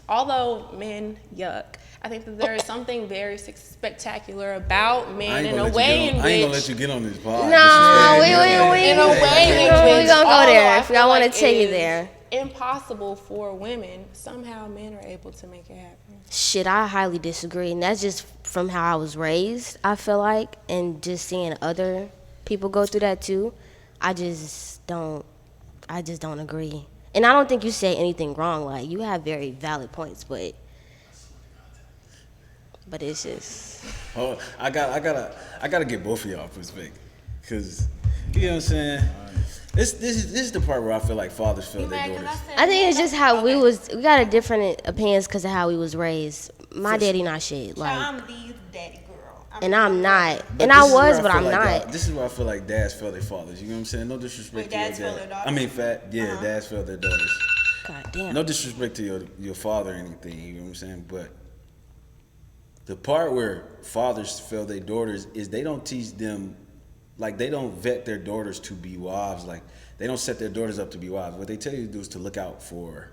although men yuck, I think that there is something very spectacular about men in a way in which I ain't gonna let you get on this pod. No, we in a way in which we gonna go although there I if feel y'all want to like take it you is there. impossible for women, somehow men are able to make it happen. Shit, I highly disagree, and that's just from how I was raised. I feel like, and just seeing other people go through that too. I just don't agree, and I don't think you say anything wrong. Like, you have very valid points, but it's just. Oh, I gotta get both of y'all perspective, cause you know what I'm saying. This is the part where I feel like fathers feel their daughters. I think it's just how we got a different opinions because of how we was raised. My daddy not shit, like, I'm the daddy girl. and I'm not, But and this I is where was, but feel I'm like not. this is where I feel like dads fail their fathers. You know what I'm saying? No disrespect Wait, to your dads fail dad. their daughters? I mean, dads fail their daughters. God damn. No disrespect to your father or anything, you know what I'm saying? But the part where fathers fail their daughters is they don't teach them, like, they don't vet their daughters to be wives. Like, they don't set their daughters up to be wives. What they tell you to do is to look out for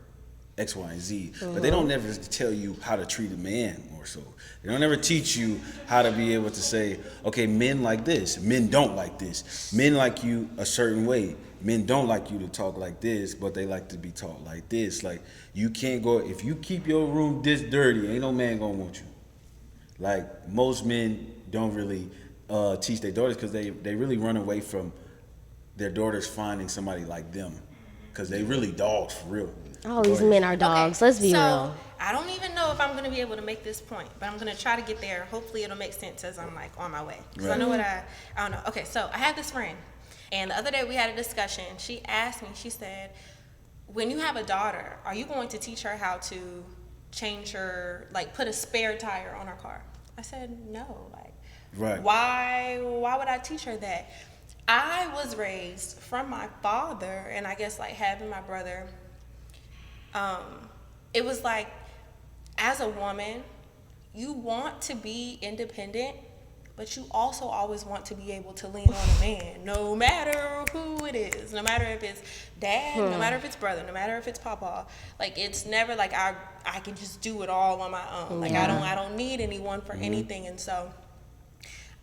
X, Y, and Z. But they don't never tell you how to treat a man more so. They don't ever teach you how to be able to say, okay, men like this. Men don't like this. Men like you a certain way. Men don't like you to talk like this, but they like to be taught like this. Like, you can't go, if you keep your room this dirty, ain't no man gonna want you. Like, most men don't really teach their daughters because they really run away from their daughters finding somebody like them, because they really dogs for real. All these men are dogs. Let's be so, real. I don't even know if I'm going to be able to make this point, but I'm going to try to get there. Hopefully it'll make sense as I'm like on my way. Because I know what I don't know. Okay, so I have this friend, and the other day we had a discussion. She asked me, she said, when you have a daughter, are you going to teach her how to change her, like put a spare tire on her car? I said, no. Like, Right. why would I teach her that? I was raised from my father, and I guess like having my brother, it was like, as a woman, you want to be independent, but you also always want to be able to lean on a man, no matter who it is, no matter if it's dad, no matter if it's brother, no matter if it's papa. Like, it's never like I can just do it all on my own. Like, I don't need anyone for anything. And so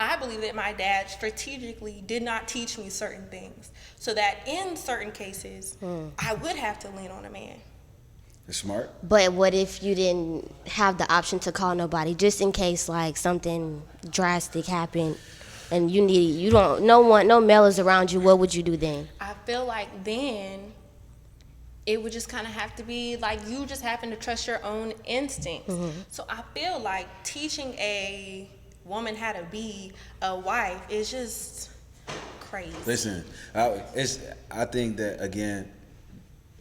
I believe that my dad strategically did not teach me certain things, so that in certain cases I would have to lean on a man. It's smart. But what if you didn't have the option to call nobody, just in case like something drastic happened, and no male is around you? What would you do then? I feel like then it would just kind of have to be like you just happen to trust your own instincts. So I feel like teaching a woman how to be a wife is just crazy. Listen, I think that, again,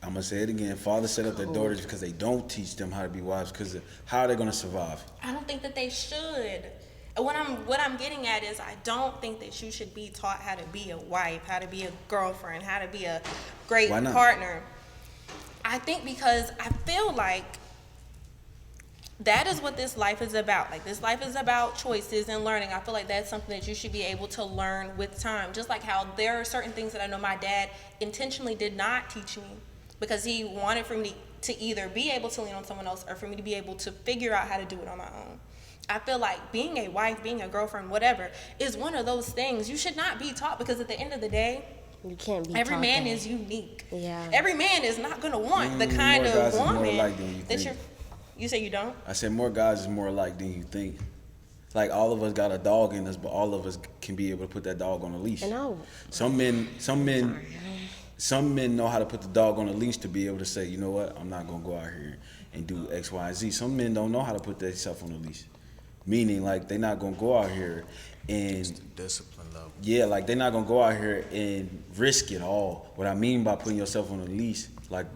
I'm going to say it again, fathers set up their daughters because they don't teach them how to be wives, because how are they going to survive? I don't think that they should. What I'm getting at is I don't think that you should be taught how to be a wife, how to be a girlfriend, how to be a great Why not? partner. I think because I feel like that is what this life is about. Like, this life is about choices and learning. I feel like that's something that you should be able to learn with time. Just like how there are certain things that I know my dad intentionally did not teach me, because he wanted for me to either be able to lean on someone else or for me to be able to figure out how to do it on my own. I feel like being a wife, being a girlfriend, whatever, is one of those things you should not be taught, because at the end of the day, You can't be. every taught man that. is unique. Yeah. Every man is not going to want the kind more of guys is more woman alike than you that think. you say you don't? I said more guys is more alike than you think. Like, all of us got a dog in us, but all of us can be able to put that dog on a leash. And Some men Some men know how to put the dog on a leash to be able to say, you know what, I'm not gonna go out here and do X, Y, and Z. Some men don't know how to put themselves on a leash, meaning like they're not gonna go out here and Discipline level. yeah, like they're not gonna go out here and risk it all. What I mean by putting yourself on a leash, like,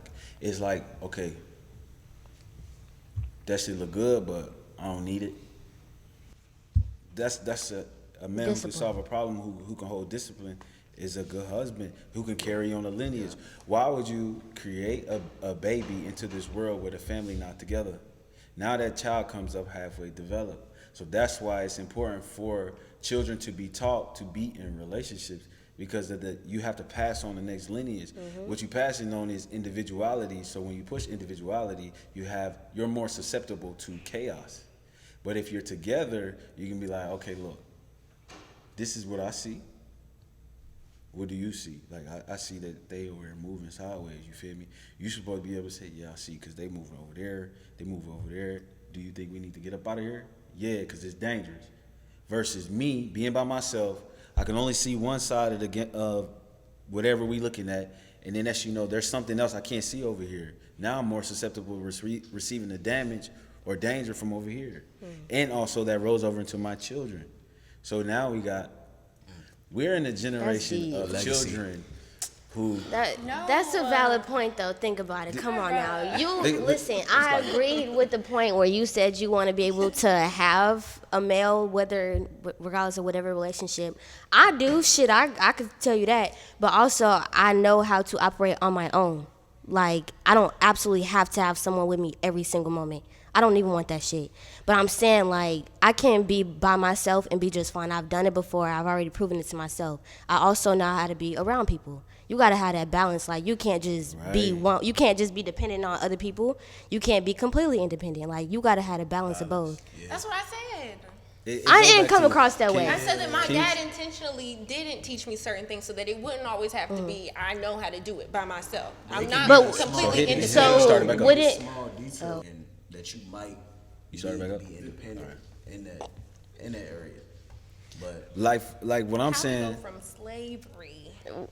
it's like, okay, that shit look good, but I don't need it. That's a man who can Discipline. solve a problem, who can hold discipline, is a good husband who can carry on a lineage. Why would you create a baby into this world with a family not together? Now that child comes up halfway developed. So that's why it's important for children to be taught to be in relationships, because you have to pass on the next lineage. What you passing on is individuality. So when you push individuality, you're more susceptible to chaos. But if you're together, you can be like, okay, look, this is what I see. What do you see? Like, I see that they are moving sideways, you feel me? You supposed to be able to say, yeah, I see, because they moving over there, they move over there. Do you think we need to get up out of here? Yeah, because it's dangerous. Versus me, being by myself, I can only see one side of whatever we looking at, and then as you know, there's something else I can't see over here. Now I'm more susceptible to receiving the damage or danger from over here. And also that rolls over into my children. So now we're in a generation of Legacy. children who That's a valid point, though. Think about it. Come on now. Listen, it's I like- agreed with the point where you said you want to be able to have a male, regardless of whatever relationship. I do. Shit, I could tell you that. But also, I know how to operate on my own. Like, I don't absolutely have to have someone with me every single moment. I don't even want that shit. But I'm saying, like, I can't be by myself and be just fine. I've done it before. I've already proven it to myself. I also know how to be around people. You gotta have that balance. Like, you can't just be one. You can't just be dependent on other people. You can't be completely independent. Like, you gotta have a balance of both. That's what I said. it I goes didn't back come to across that way. I said that my Can you- dad intentionally didn't teach me certain things so that it wouldn't always have to be I know how to do it by myself. I'm not But- completely hit it. independent. So- So, started back up. would it? Small detail in that you might You started back up? be independent in that area. But like what I'm How we saying. go from slavery.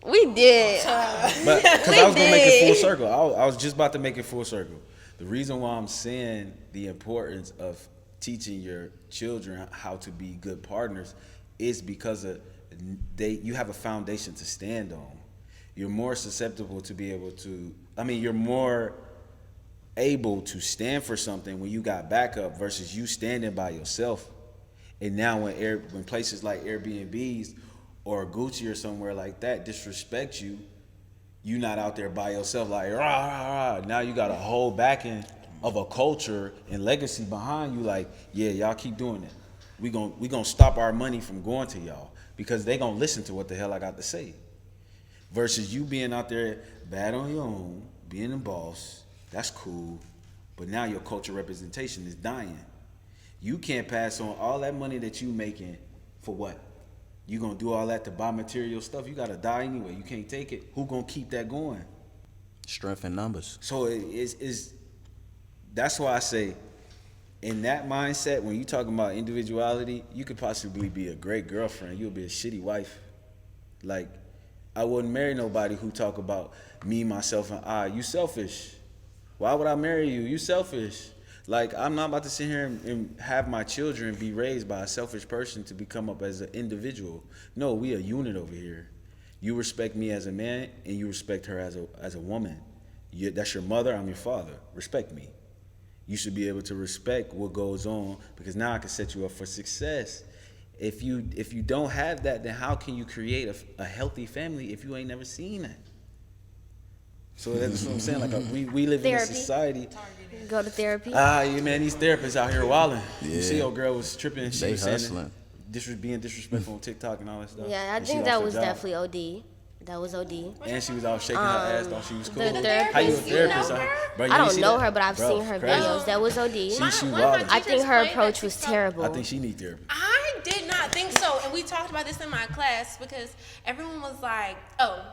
We did. But because I was gonna make it full circle, I was just about to make it full circle. The reason why I'm saying the importance of teaching your children how to be good partners is because you have a foundation to stand on. You're more susceptible to be able to. You're more able to stand for something when you got backup versus you standing by yourself. And now when places like Airbnbs or Gucci or somewhere like that disrespect you, you not out there by yourself like rah rah rah. Now you got a whole backing of a culture and legacy behind you. Like, yeah, y'all keep doing it. We gonna stop our money from going to y'all because they gonna listen to what the hell I got to say. Versus you being out there bad on your own, being a boss. That's cool, but now your culture representation is dying. You can't pass on all that money that you making for what? You gonna do all that to buy material stuff? You gotta die anyway. You can't take it. Who gonna keep that going? strength in numbers. So that's why I say, in that mindset, when you talking about individuality, you could possibly be a great girlfriend. You'll be a shitty wife. Like, I wouldn't marry nobody who talk about me, myself, and I. You selfish. Why would I marry you? You selfish. Like, I'm not about to sit here and have my children be raised by a selfish person to become up as an individual. No, we a unit over here. You respect me as a man, and you respect her as a woman. That's your mother, I'm your father. Respect me. You should be able to respect what goes on, because now I can set you up for success. If you don't have that, then how can you create a healthy family if you ain't never seen that? So that's what I'm saying. Like, we live in a Therapy. society. Go to therapy. Man, these therapists out here wilding. You Yeah. see, old girl was tripping. She They was saying hustling. being disrespectful on TikTok and all that stuff. Yeah, I And she think lost that her was job. definitely OD. That was OD. And she was out shaking her ass, thought she was cool. the therapist, How you a you therapist? know her? Bro, you I ain't don't see know that? her, but I've Bro, seen her crazy. videos. That was OD. She One of my wilding. I think teachers her played approach that was TikTok. terrible. I think she need therapy. I did not think so, and we talked about this in my class because everyone was like, "Oh,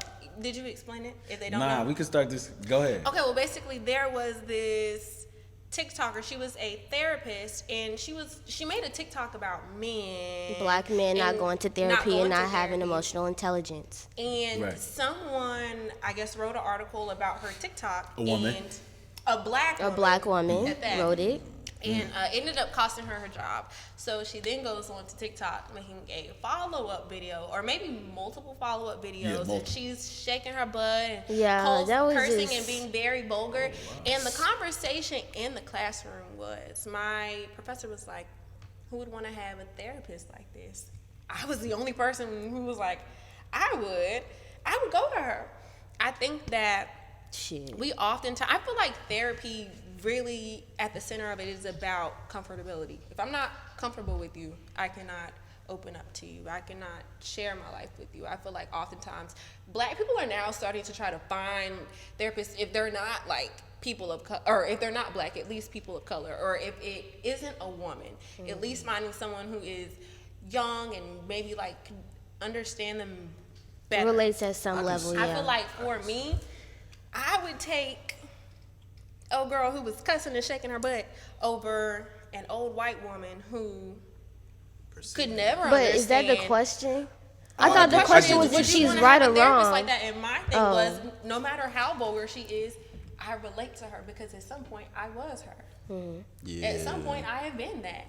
did you explain it?" If they don't Nah, know, we can start this. Go ahead. okay. Well, basically, there was this TikToker. She was a therapist, and she made a TikTok about men, Black men not and going to therapy going and not to having therapy. emotional intelligence. And Right. someone, I guess, wrote an article about her TikTok. A woman? And a black A woman. black woman at that. wrote it. And ended up costing her job. So she then goes on to TikTok making a follow-up video, or maybe multiple follow-up videos. multiple. And she's shaking her butt and Yeah, that was cursing just- and being very vulgar. And the conversation in the classroom was, my professor was like, who would want to have a therapist like this? I was the only person who was like, I would go to her. I think that Shit. we oftentimes, I feel like therapy really at the center of it is about comfortability. If I'm not comfortable with you, I cannot open up to you. I cannot share my life with you. I feel like oftentimes black people are now starting to try to find therapists if they're not like people of color, or if they're not black, at least people of color, or if it isn't a woman, at least finding someone who is young and maybe like can understand them better. Relates at some level, I yeah. feel like for me, I would take old girl who was cussing and shaking her butt over an old white woman who could never But is that the understand. question? I thought the question was would if you she's wanna right have or a therapist wrong. like that? And my thing Oh. was, no matter how vulgar she is, I relate to her because at some point I was her. Yeah. At some point I have been that.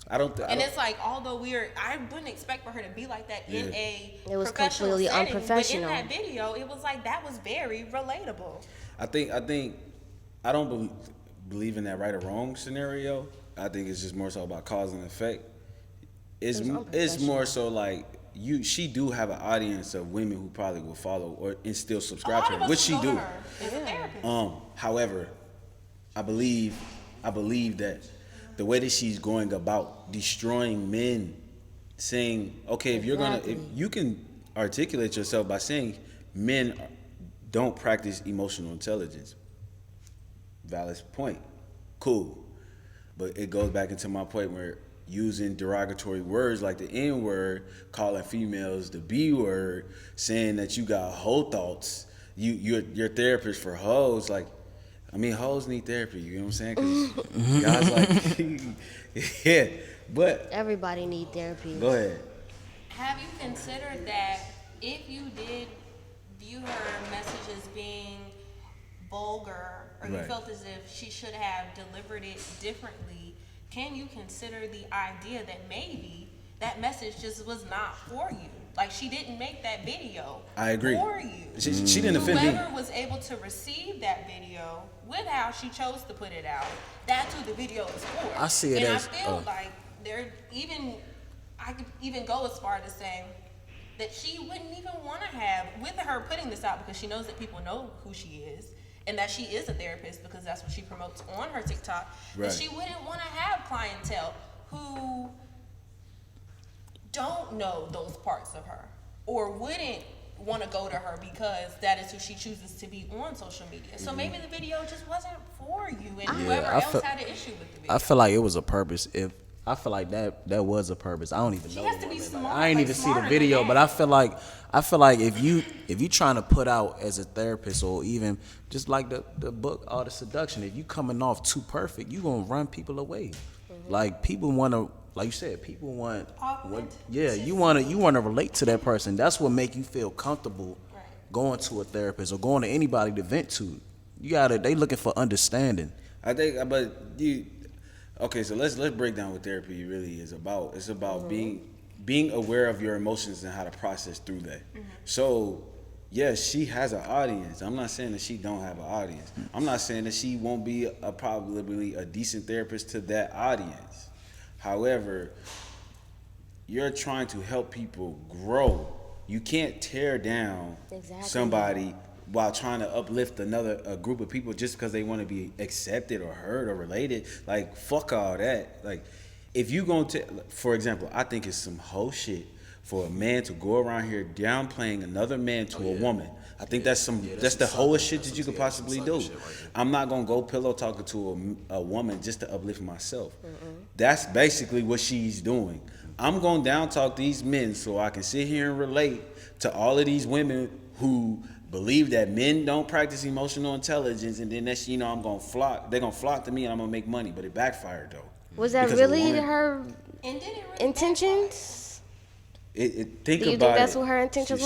I don't. And it's like, although I wouldn't expect for her to be like that in Yeah. a It was professional completely setting, unprofessional. But in that video, it was like that was very relatable. I think I don't believe in that right or wrong scenario. I think it's just more so about cause and effect. It's more so like she do have an audience of women who probably will follow and still A subscribe lot to of her, us which would she go to do. her as a therapist. However, I believe that the way that she's going about destroying men, saying, okay, if you can articulate yourself by saying men don't practice emotional intelligence. Valid point. Cool. But it goes back into my point where using derogatory words like the N word, calling females the B word, saying that you got hoe thoughts, you're therapist for hoes. Like, I mean, hoes need therapy. You know what I'm saying? Because guys like, yeah. But Everybody need therapy. go ahead. Have you considered that if you did view her message as being vulgar, or you Right. felt as if she should have delivered it differently, can you consider the idea that maybe that message just was not for you? Like, she didn't make that video I agree. for you. She didn't offend me. Whoever was able to receive that video with how she chose to put it out, that's who the video is for. I see it and as- I feel like I could even go as far to say that she wouldn't even want to have, with her putting this out because she knows that people know who she is and that she is a therapist because that's what she promotes on her TikTok, Right. that she wouldn't want to have clientele who don't know those parts of her or wouldn't want to go to her because that is who she chooses to be on social media. So maybe the video just wasn't for you, and whoever I else feel- had an issue with the video. I feel like it was a purpose. I feel like that was a purpose. I don't even She know. has the to be woman. smart, I ain't like, even see the smarter than video, that. but I feel like if you trying to put out as a therapist, or even just like the book Art of Seduction, if you coming off too perfect, you gonna run people away. Like, people wanna, like you said, people want you wanna relate to that person. That's what make you feel comfortable going to a therapist or going to anybody to vent to. They looking for understanding. I think, but okay, so let's break down what therapy really is about. It's about being aware of your emotions and how to process through that. So, yes, she has an audience. I'm not saying that she don't have an audience. I'm not saying that she won't be probably a decent therapist to that audience. However, you're trying to help people grow. You can't tear down Exactly. somebody while trying to uplift a group of people just because they want to be accepted or heard or related. Like, fuck all that. Like, if you gonna for example, I think it's some whole shit for a man to go around here downplaying another man to a woman. I think that's the wholest shit that you could possibly do. I'm not gonna go pillow talking to a woman just to uplift myself. That's basically what she's doing. I'm gonna down talk these men so I can sit here and relate to all of these women who believe that men don't practice emotional intelligence, and then that's I'm gonna flock. They're gonna flock to me, and I'm gonna make money. But it backfired though. Was that Because a really woman- her And did it really intentions? Think Do you think about that's it. what her intentions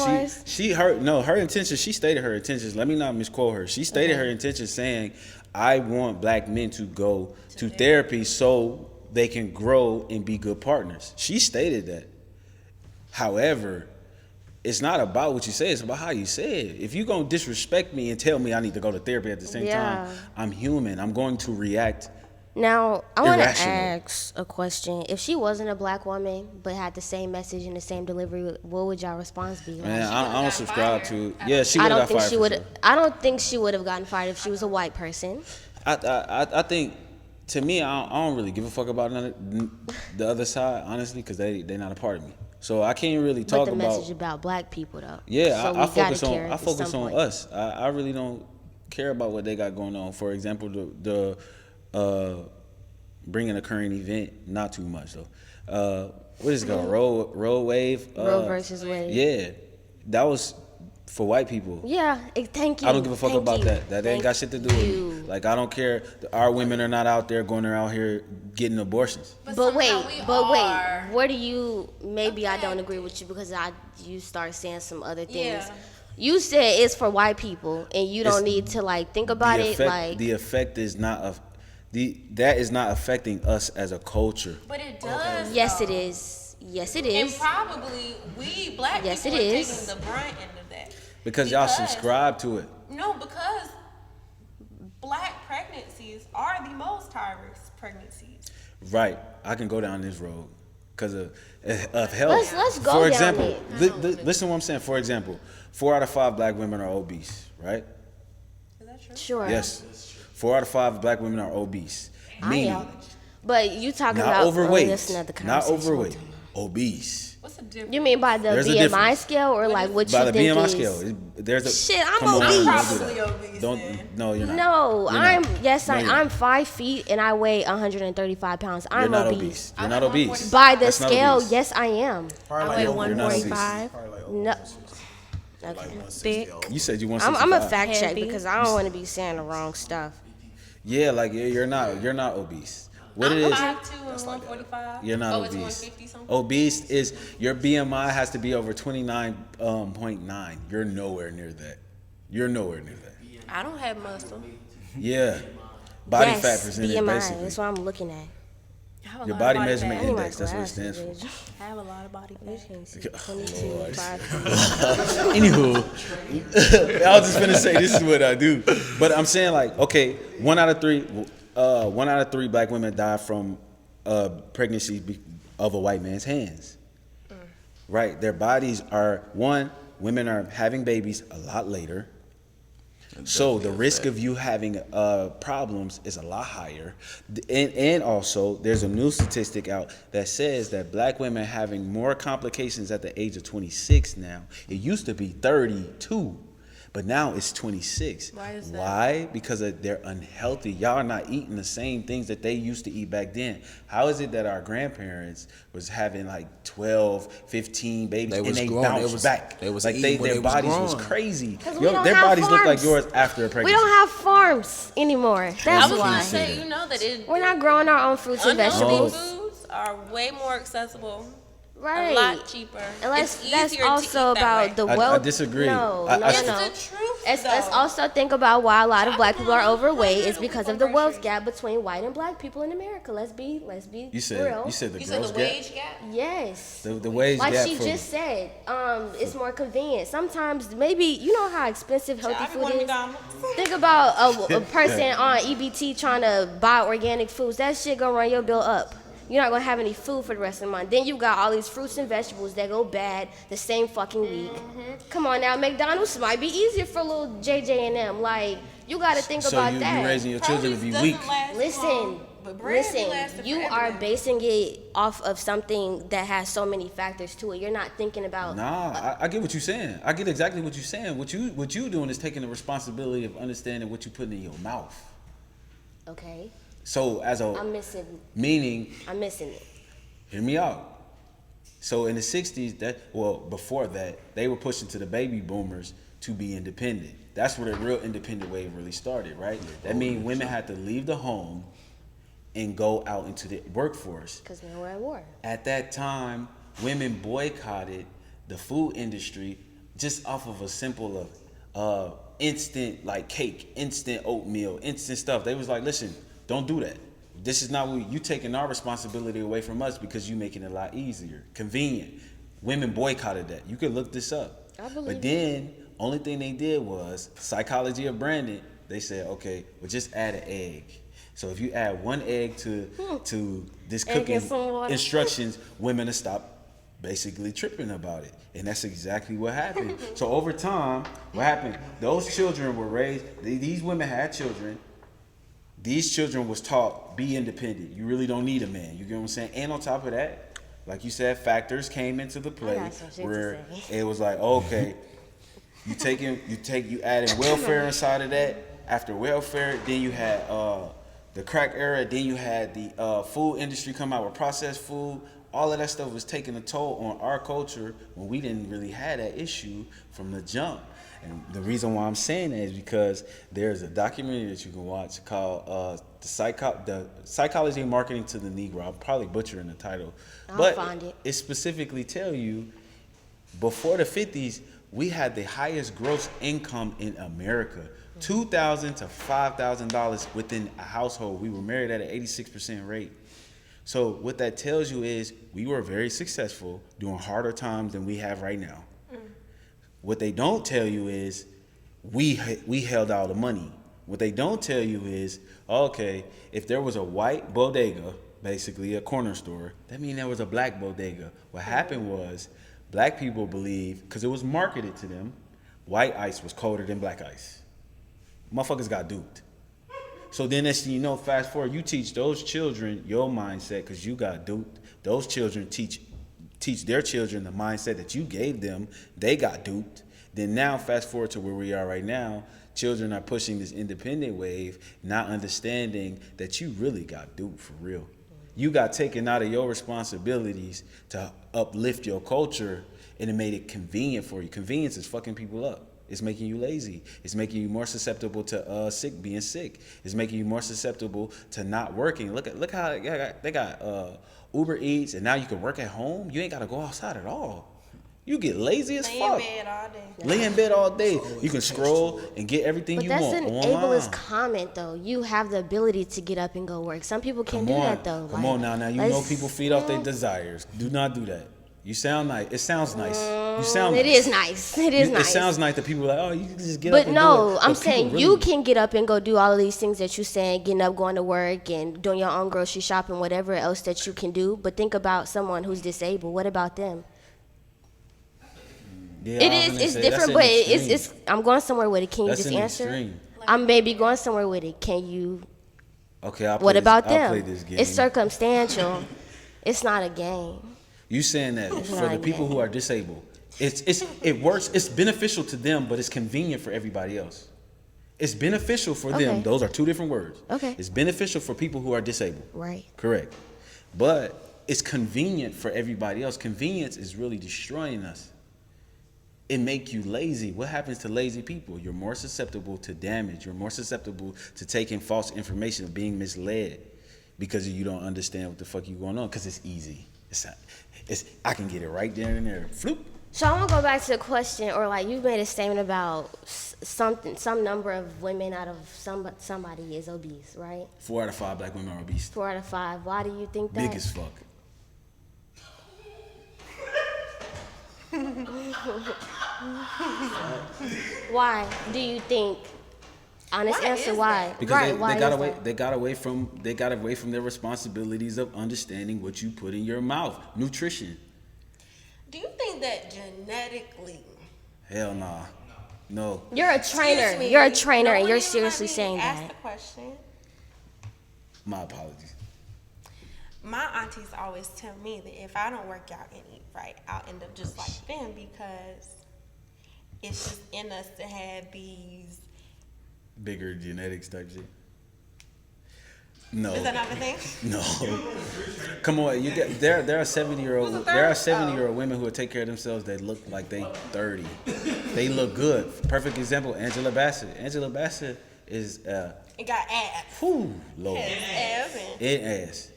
She- was? her intentions. She stated her intentions. Let me not misquote her. She stated her intentions saying, "I want black men to go to therapy so they can grow and be good partners." She stated that. However, it's not about what you say, it's about how you say it. If you're going to disrespect me and tell me I need to go to therapy at the same time, I'm human. I'm going to react. Now, I want to Irrational. ask a question. If she wasn't a black woman but had the same message and the same delivery, what would y'all response be? Man, Like, I don't subscribe to it. Yeah, she I would don't have got think fired she for would. sure. I don't think she would have gotten fired if she was a white person. I think, to me, I don't really give a fuck about the other side, honestly, because they're not a part of me. So I can't really But talk the about. message about black people, though. Yeah, So I we gotta focus care on at some point. us. I really don't care about what they got going on. For example, the bringing a current event, not too much though. What is it called? Roe wave. Roe versus Wade. Yeah, that was for white people. Yeah, thank you. I don't give a fuck Thank about you. that. That ain't got shit to do with me. Like, I don't care. Our women are not out there going out here getting abortions. But somehow wait, we but are. wait. What do you? Maybe I don't agree with you because you start saying some other things. Yeah. You said it's for white people, and you don't need to like think about it. Like The effect is not that is not affecting us as a culture. But it does. yes, though. it is. Yes, it And is. probably we black Yes, people it are is. taking the brunt end of that. Because y'all subscribe to it. No, because black pregnancies are the most high-risk pregnancies. Right. I can go down this road because of health. Let's go For down example, it. listen to what I'm saying. For example, 4 out of 5 black women are obese, right? Is that true? Sure. Yes. 4 out of 5 black women are obese. I Meaning, am. But you talking not about overweight. that's another Not conversation. overweight. Obese. What's the difference? You mean by the There's a BMI difference. scale or like what By you the think BMI is? scale, there's a Shit, I'm come on, obese. don't do Probably that. obese Don't. then. No, you're not. No, You're I'm. not. Yes, No, I, you're I'm not. 5 feet and I weigh 135 pounds. I'm You're not obese. obese. You're I not weigh obese. 145. By the That's not scale, obese. yes, I am. Probably I weigh over- 145. Probably like over No. 160. Like Okay. 160 over. You said you want. I'm a 65. fact check Heavy. because I don't want to be saying the wrong stuff. Yeah, like you're not obese. What it I'm is, 5'2" and 145. you're not oh, it's obese. 150 something. Obese is your BMI has to be over 29.9. You're nowhere near that. You're nowhere near that. I don't have muscle. Yeah, body yes, fat percentage BMI. basically. That's what I'm looking at. I have a Your lot body of measurement I need my index. That's what it glasses, stands for. bitch. I have a lot of body fat. You can't see. 22, Lord. 5. Anywho, I was just gonna say this is what I do, but I'm saying like, okay, 1 out of 3 black women die from pregnancy of a white man's hands. Right, their bodies are women are having babies a lot later. So the risk of you having problems is a lot higher, and also there's a new statistic out that says that black women having more complications at the age of 26 now. It used to be 32, but now it's 26. Why is that? Why? Because they're unhealthy. Y'all are not eating the same things that they used to eat back then. How is it that our grandparents was having like 12, 15 babies They and was they grown. bounced They was- back? they was like eating when their they was bodies was grown. crazy. 'Cause we don't Their have bodies look like farms. yours after a We pregnancy. don't have farms anymore. That's I was why. gonna say, you know that it. We're not growing our own fruits and unhealthy vegetables. foods are way more accessible, Right. a lot cheaper. And It's that's easier to also eat that about way. the I wealth. disagree. No, I- no, I- no, It's no. the truth. Let's though. also think about why a lot of black people are Chocolate, overweight. It's chocolate, because we of the go wealth grocery. gap between white and black people in America. Let's be You said real. you said the You said gross the gap. wage gap. Yes. The wage Like gap she for just said, it's more convenient. Sometimes maybe you know how expensive healthy I be food going to is. McDonald's. Think about a person on EBT trying to buy organic foods. That shit gonna run your bill up. You're not gonna have any food for the rest of the month. Then you got all these fruits and vegetables that go bad the same fucking week. Come on now, McDonald's might be easier for little JJ and them. Like you got to think So about you that. raising your children to Produce be weak. doesn't last Listen, long, but bread be listen. lasting You forever are now. basing it off of something that has so many factors to it. You're not thinking about. Nah, I get what you're saying. I get exactly what you're saying. What you doing is taking the responsibility of understanding what you put in your mouth. Okay, So as a I'm missing. meaning, I'm missing it. hear me out. So in the 60s, before that, they were pushing to the baby boomers to be independent. That's where the real independent wave really started, right? That means women had to leave the home and go out into the workforce. Because men were at war. At that time, women boycotted the food industry just off of a simple instant like cake, instant oatmeal, instant stuff. They was like, listen, don't do that. This is not what you taking our responsibility away from us because you making it a lot easier, convenient. Women boycotted that. You could look this up. I believe But then, only thing they did was psychology of branding. They said, okay, well just add an egg. So if you add one egg to this Egg cooking and some water. instructions, women will stop basically tripping about it. And that's exactly what happened. So over time, what happened? Those children were raised, these women had children. These children was taught, be independent. You really don't need a man. You get what I'm saying? And on top of that, like you said, factors came into the play got some shit to where say. it was like, okay, you added welfare inside of that. After welfare, then you had the crack era, then you had the food industry come out with processed food. All of that stuff was taking a toll on our culture when we didn't really have that issue from the jump. And the reason why I'm saying that is because there's a documentary that you can watch called the Psychology and Marketing to the Negro. I'm probably butchering the title. I'll find it. It specifically tell you before the 50s, we had the highest gross income in America. $2,000 to $5,000 within a household. We were married at an 86% rate. So what that tells you is we were very successful during harder times than we have right now. What they don't tell you is we held all the money. What they don't tell you is, okay, if there was a white bodega, basically a corner store, that means there was a black bodega. What happened was black people believe, because it was marketed to them, white ice was colder than black ice. Motherfuckers got duped. So then as you know, fast forward, you teach those children your mindset because you got duped. Those children teach their children the mindset that you gave them. They got duped. Then now fast forward to where we are right now, children are pushing this independent wave, not understanding that you really got duped for real. You got taken out of your responsibilities to uplift your culture, and it made it convenient for you. Convenience is fucking people up. It's making you lazy. It's making you more susceptible to being sick. It's making you more susceptible to not working. Look how they got Uber Eats, and now you can work at home. You ain't got to go outside at all. You get lazy as Lay fuck. in bed all day. Lay in bed all day. You can scroll and get everything But you that's want an online. ableist comment, though. You have the ability to get up and go work. Some people can't do that, though. Come on now. You know people feed off their desires. Do not do that. You sound nice. It sounds nice. You sound nice. It is nice. It is nice. It sounds nice that people are like, oh, you can just get up But and do no, it. I'm But people saying really- you can get up and go do all of these things that you're saying, getting up, going to work, and doing your own grocery shopping, whatever else that you can do. But think about someone who's disabled. What about them? Yeah, It I was is. gonna It's say, different, that's but an extreme. it's. I'm going somewhere with it. Can you That's just an answer? extreme. I'm maybe going somewhere with it. Can you? Okay, I'll play What this- about I'll play them? this game. It's circumstantial. It's not a game. You saying that for the not people gay. who are disabled, it works. It's beneficial to them, but it's convenient for everybody else. It's beneficial for them. Okay. Those are two different words. Okay. It's beneficial for people who are disabled. Right. Correct. But it's convenient for everybody else. Convenience is really destroying us. It make you lazy. What happens to lazy people? You're more susceptible to damage. You're more susceptible to taking false information, of being misled, because you don't understand what the fuck you going on. Because it's easy. I can get it right there and there. Floop. So I want to go back to the question, or like you made a statement about some number of women out of somebody is obese, right? 4 out of 5 black women are obese. 4 out of 5. Why do you think that? Big as fuck. Why do you think? Honest Why answer. is Why? that? Because right. they Why got is away. that? They got away from their responsibilities of understanding what you put in your mouth. Nutrition. Do you think that genetically? Hell nah. No. You're a Excuse trainer. me, You're a trainer, no and one you're even seriously let me saying ask that. the question. My apologies. My aunties always tell me that if I don't work out and eat right, I'll end up just like them because it's just in us to have these. Bigger genetics type shit. No. Is that not a thing? No. Come on, there are 70-year-old women who will take care of themselves that look like they 30. They look good. Perfect example, Angela Bassett. Angela Bassett is It got abs. Lord. Abs. It ass.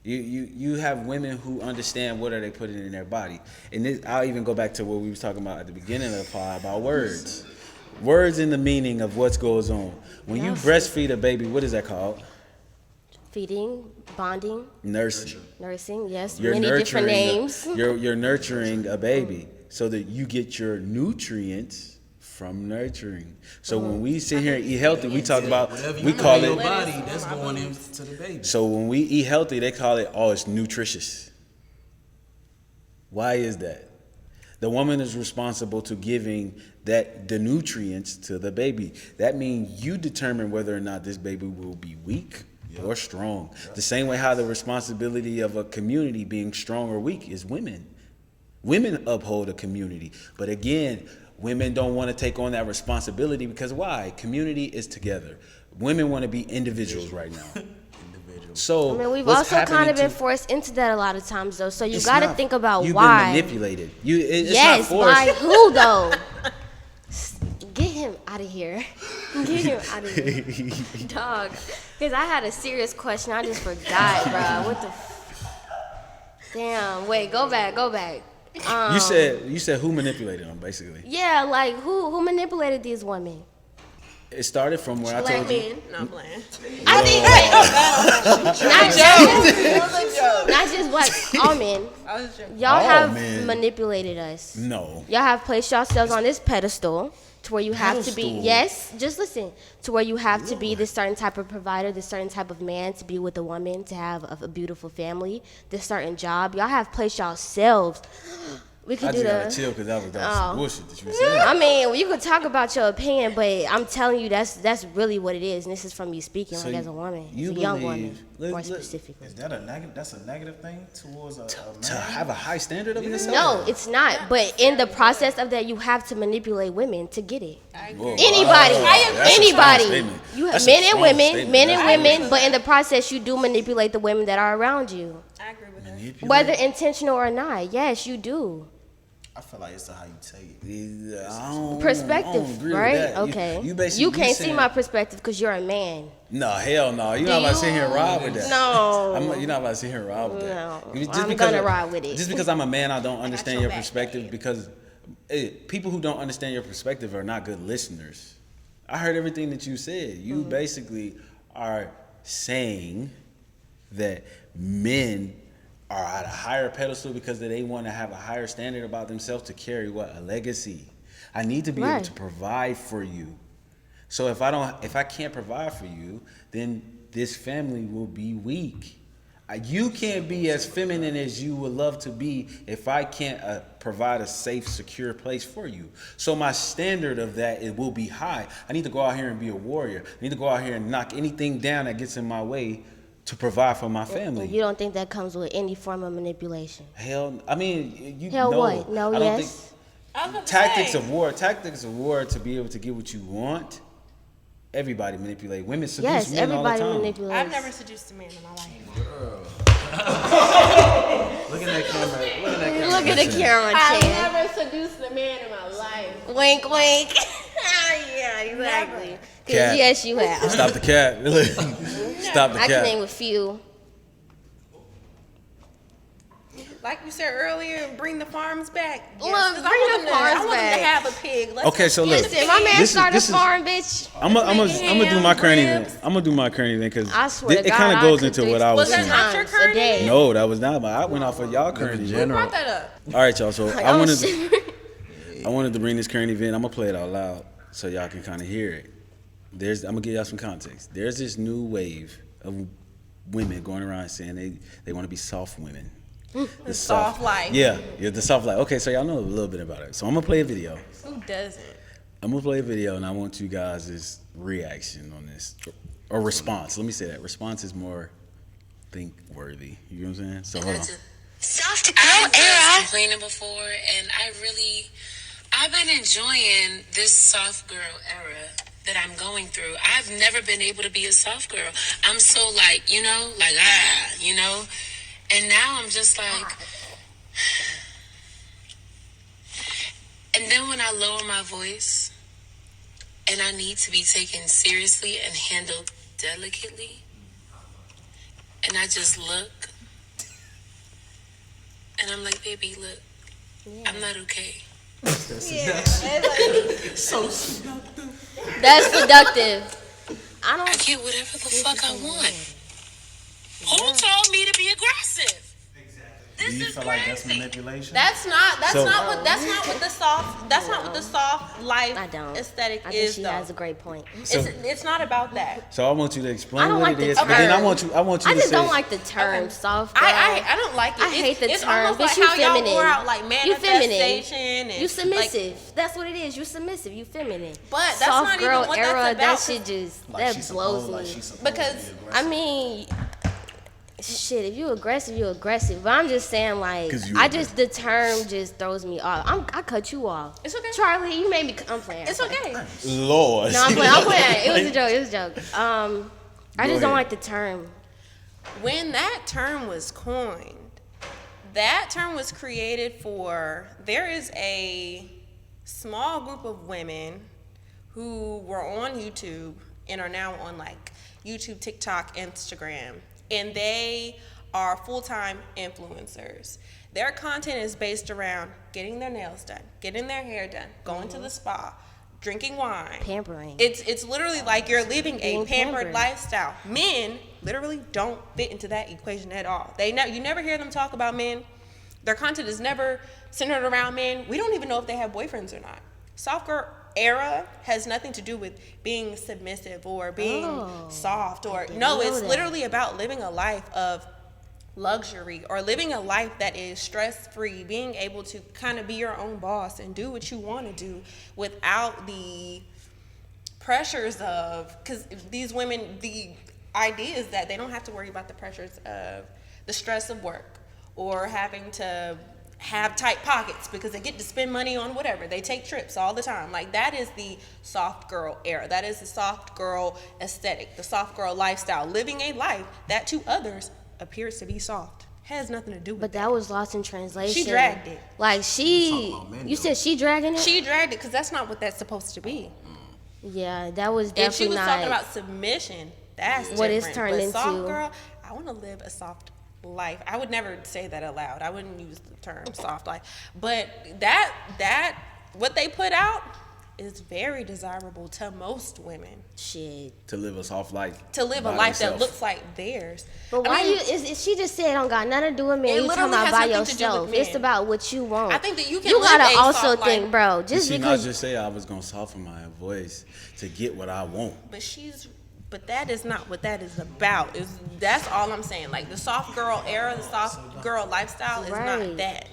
You have women who understand what are they putting in their body. And this, I'll even go back to what we was talking about at the beginning of the pod about words. Words and the meaning of what goes on. When you breastfeed a baby, what is that called? Feeding, bonding, Nursing. nursing. Yes, You're many different names. You're nurturing a baby so that you get your nutrients from nurturing. So when we sit here and eat healthy, we talk about, we call your it, body that's going into the baby. so when we eat healthy, they call it, oh, it's nutritious. Why is that? The woman is responsible to giving the nutrients to the baby. That means you determine whether or not this baby will be weak or strong. The same way how the responsibility of a community being strong or weak is women. Women uphold a community. But again, women don't want to take on that responsibility because why? Community is together. Women want to be individuals right now. So I mean, we've what's also kind of happening been forced into that a lot of times, though. So you It's got to not- think about you've why. been manipulated. It's Yes, not forced. by who though? Get him out of here. Get him out of here, dog. Because I had a serious question. I just forgot, bro. What the? Damn. Wait. Go back. You said who manipulated them, basically. Yeah, like who manipulated these women? It started from where I Black told you. men. No, I'm playing. I think not just black, all men. I was joking. Y'all All have men. manipulated us. No. Y'all have placed yourselves on this pedestal to where you have to be. Pedestal? Yes, just listen. To where you have to be this certain type of provider, this certain type of man, to be with a woman, to have a beautiful family, this certain job. Y'all have placed yourselves. We could I do just gotta the. chill because that was Oh. some bullshit that you were saying. I mean, you could talk about your opinion, but I'm telling you, that's really what it is, and this is from you speaking So like as a woman, as you a young believe- woman, more look- specifically. Is that a negative? That's a negative thing towards a To man. have a high standard of yourself? No, it's not. But in the process of that, you have to manipulate women to get it. Whoa. Anybody, That's a strong anybody. statement. You have That's a men and strong women, statement. men and That's women. But in the process, you do manipulate the women that are around you, I agree with that. Manipulate? whether intentional or not. Yes, you do. I feel like it's how you take it. Yeah, I don't agree Perspective, with right? that. Okay. You basically can't see saying- my perspective because you're a man. No, hell no. You're not Do about to sit you? here and ride with that. No. You're not about to sit here and ride with that. No. Just I'm because gonna ride with it. Just because I'm a man, I don't understand your your back, perspective babe. because people who don't understand your perspective are not good listeners. I heard everything that you said. You basically are saying that men are at a higher pedestal because they want to have a higher standard about themselves to carry what? A legacy. I need to be able Right. to provide for you. So if I can't provide for you, then this family will be weak. You can't be as feminine as you would love to be if I can't provide a safe, secure place for you. So my standard of that, it will be high. I need to go out here and be a warrior. I need to go out here and knock anything down that gets in my way to provide for my family. You don't think that comes with any form of manipulation? Hell, I mean, you Hell know. what? No, I don't yes. think I was about to tactics say. of war to be able to get what you want. Everybody manipulate. Women seduce Yes, men all the everybody time. manipulates. I've never seduced a man in my life. Look at that camera. Look at that camera. Look at the camera, I've Chan. never seduced a man in my life. Wink, wink. Yeah, exactly. 'Cause Cat. yes, you have. Stop the cat. Stop the I can cat. name a few. Like you said earlier, bring the farms back. Look, 'cause bring I want the them to- farms I want them back. to have a pig. Let's Okay, so look. Listen, my man This is- started this a is- farm, bitch. I'm gonna do my current event. ribs. I'm gonna do my current event because I swear to it God, kind of I goes cook into 3 what I was Was that saying. not your times current a day. event? No, that was not. But I went off of y'all current event. Who brought that up? All right, y'all. So Like, I oh, wanted shit. I wanted to bring this current event. I'm gonna play it out loud so y'all can kind of hear it. I'm gonna give y'all some context. There's this new wave of women going around saying they want to be soft women. The soft life. Yeah, the soft life. Okay, so y'all know a little bit about it. So I'm gonna play a video. Who doesn't? I'm gonna play a video, and I want you guys' reaction on this or response. Let me say that response is more think worthy. You know what I'm saying? So hold on. Soft girl I've era. complaining before, and I've been enjoying this soft girl era that I'm going through. I've never been able to be a soft girl. I'm so like, and now I'm just like, and then when I lower my voice and I need to be taken seriously and handled delicately, and I just look and I'm like, baby, look, I'm not okay. So seductive. That's seductive. I get whatever the fuck I want. Who told me to be aggressive? Do you feel like that's manipulation? That's not what the soft life I don't. aesthetic I think is she though. has a great point. It's not about that. So I want you to explain I don't what like it the is, but then I term. want you I to just say. don't like the term soft girl. I don't like it. I hate the it's term, almost but like you how y'all feminine. wore out like You feminine. manifestation and You submissive. like, That's what it is. You submissive. You feminine. But that's soft not even girl what era. that's about, That shit just Like she's that blows supposed- like me. she's supposed Because, to be I aggressive. mean, shit. If you aggressive, you aggressive. But I'm just saying, like, 'Cause you the term just throws me off. I cut you off. It's okay. Charlie, you made me. I'm playing. it's okay. Lord. No, I'm playing. I'm playing. It was a joke. It was a joke. I just don't ahead. like the term. When that term was coined, that term was created for, there is a small group of women who were on YouTube and are now on like YouTube, TikTok, Instagram, and they are full-time influencers. Their content is based around getting their nails done, getting their hair done, going to the spa, drinking wine. Pampering. It's literally like you're living a Being pampered pampered. lifestyle. Men literally don't fit into that equation at all. You never hear them talk about men. Their content is never centered around men. We don't even know if they have boyfriends or not. Soft girl era has nothing to do with being submissive or being soft or didn't no, know it's that. literally about living a life of luxury or living a life that is stress-free, being able to kind of be your own boss and do what you want to do without the pressures of, because these women, the idea is that they don't have to worry about the pressures of the stress of work or having to have tight pockets because they get to spend money on whatever. They take trips all the time. Like, that is the soft girl era. That is the soft girl aesthetic, the soft girl lifestyle, living a life that to others appears to be soft. Has nothing to do with But that was lost in translation. She dragged it. Like talking about men, you though. said she dragging it. She dragged it because that's not what that's supposed to be. Yeah, that was If definitely she was not. talking about submission, that's What it's different. turned But soft into. girl, I want to live a soft life. I would never say that aloud. I wouldn't use the term soft life. But that what they put out is very desirable to most women. Shit. To live a soft life. To live a by life that themselves. looks like theirs. But why she just said it don't got nothing to do with me? It You talking literally about has by nothing to do with yourself. men. It's about what you want. I think that you can You live gotta a also soft think, life. bro. Did Just she not because just say I was gonna soften my voice to get what I want? But that is not what that is about. That's all I'm saying. Like, the soft girl era, the soft girl lifestyle is Right. not that.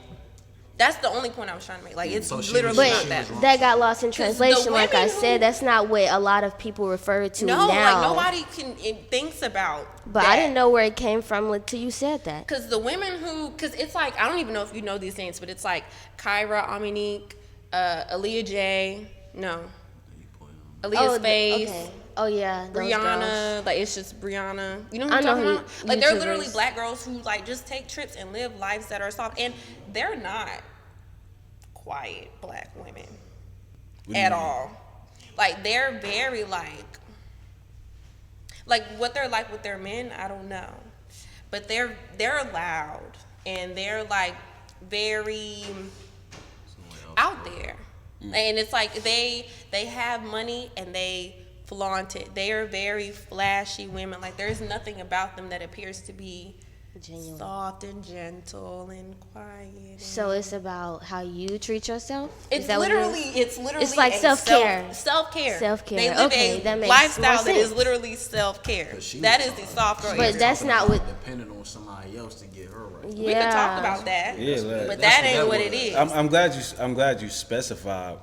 That's the only point I was trying to make. Like, it's So she literally was- not but that. that got lost in 'Cause the translation. Like I women who- said, that's not what a lot of people refer to No, now. like, nobody thinks about But that. I didn't know where it came from until you said that. Because the women because it's like, I don't even know if you know these names, but it's like Kyra, Aminique, Aaliyah J, no. Aaliyah's Face. Okay. Oh yeah, those girls. Brianna, like, it's just Brianna. You know who I I'm know talking who about? Like, they're YouTubers. literally black girls who, like, just take trips and live lives that are soft. And they're not quiet black women What do you at mean? all. Like, they're very, like, what they're like with their men, I don't know. But they're loud. And they're, like, very out there. And it's like they have money and they flaunt it. They are very flashy women. Like, there's nothing about them that appears to be Genuine. soft and gentle and quiet. And So it's about how you treat yourself. it's Is that what it literally is? it's like a self-care. Self-care. Self-care. They live Okay, a that makes lifestyle more that is sense. literally self-care. She That was is the talking- soft girl. she But was era. that's talking not about what- depending on somebody else to get her right. Yeah. We could talk about that. Yeah, like, But That's that ain't what what that it was. is. I'm glad you specified,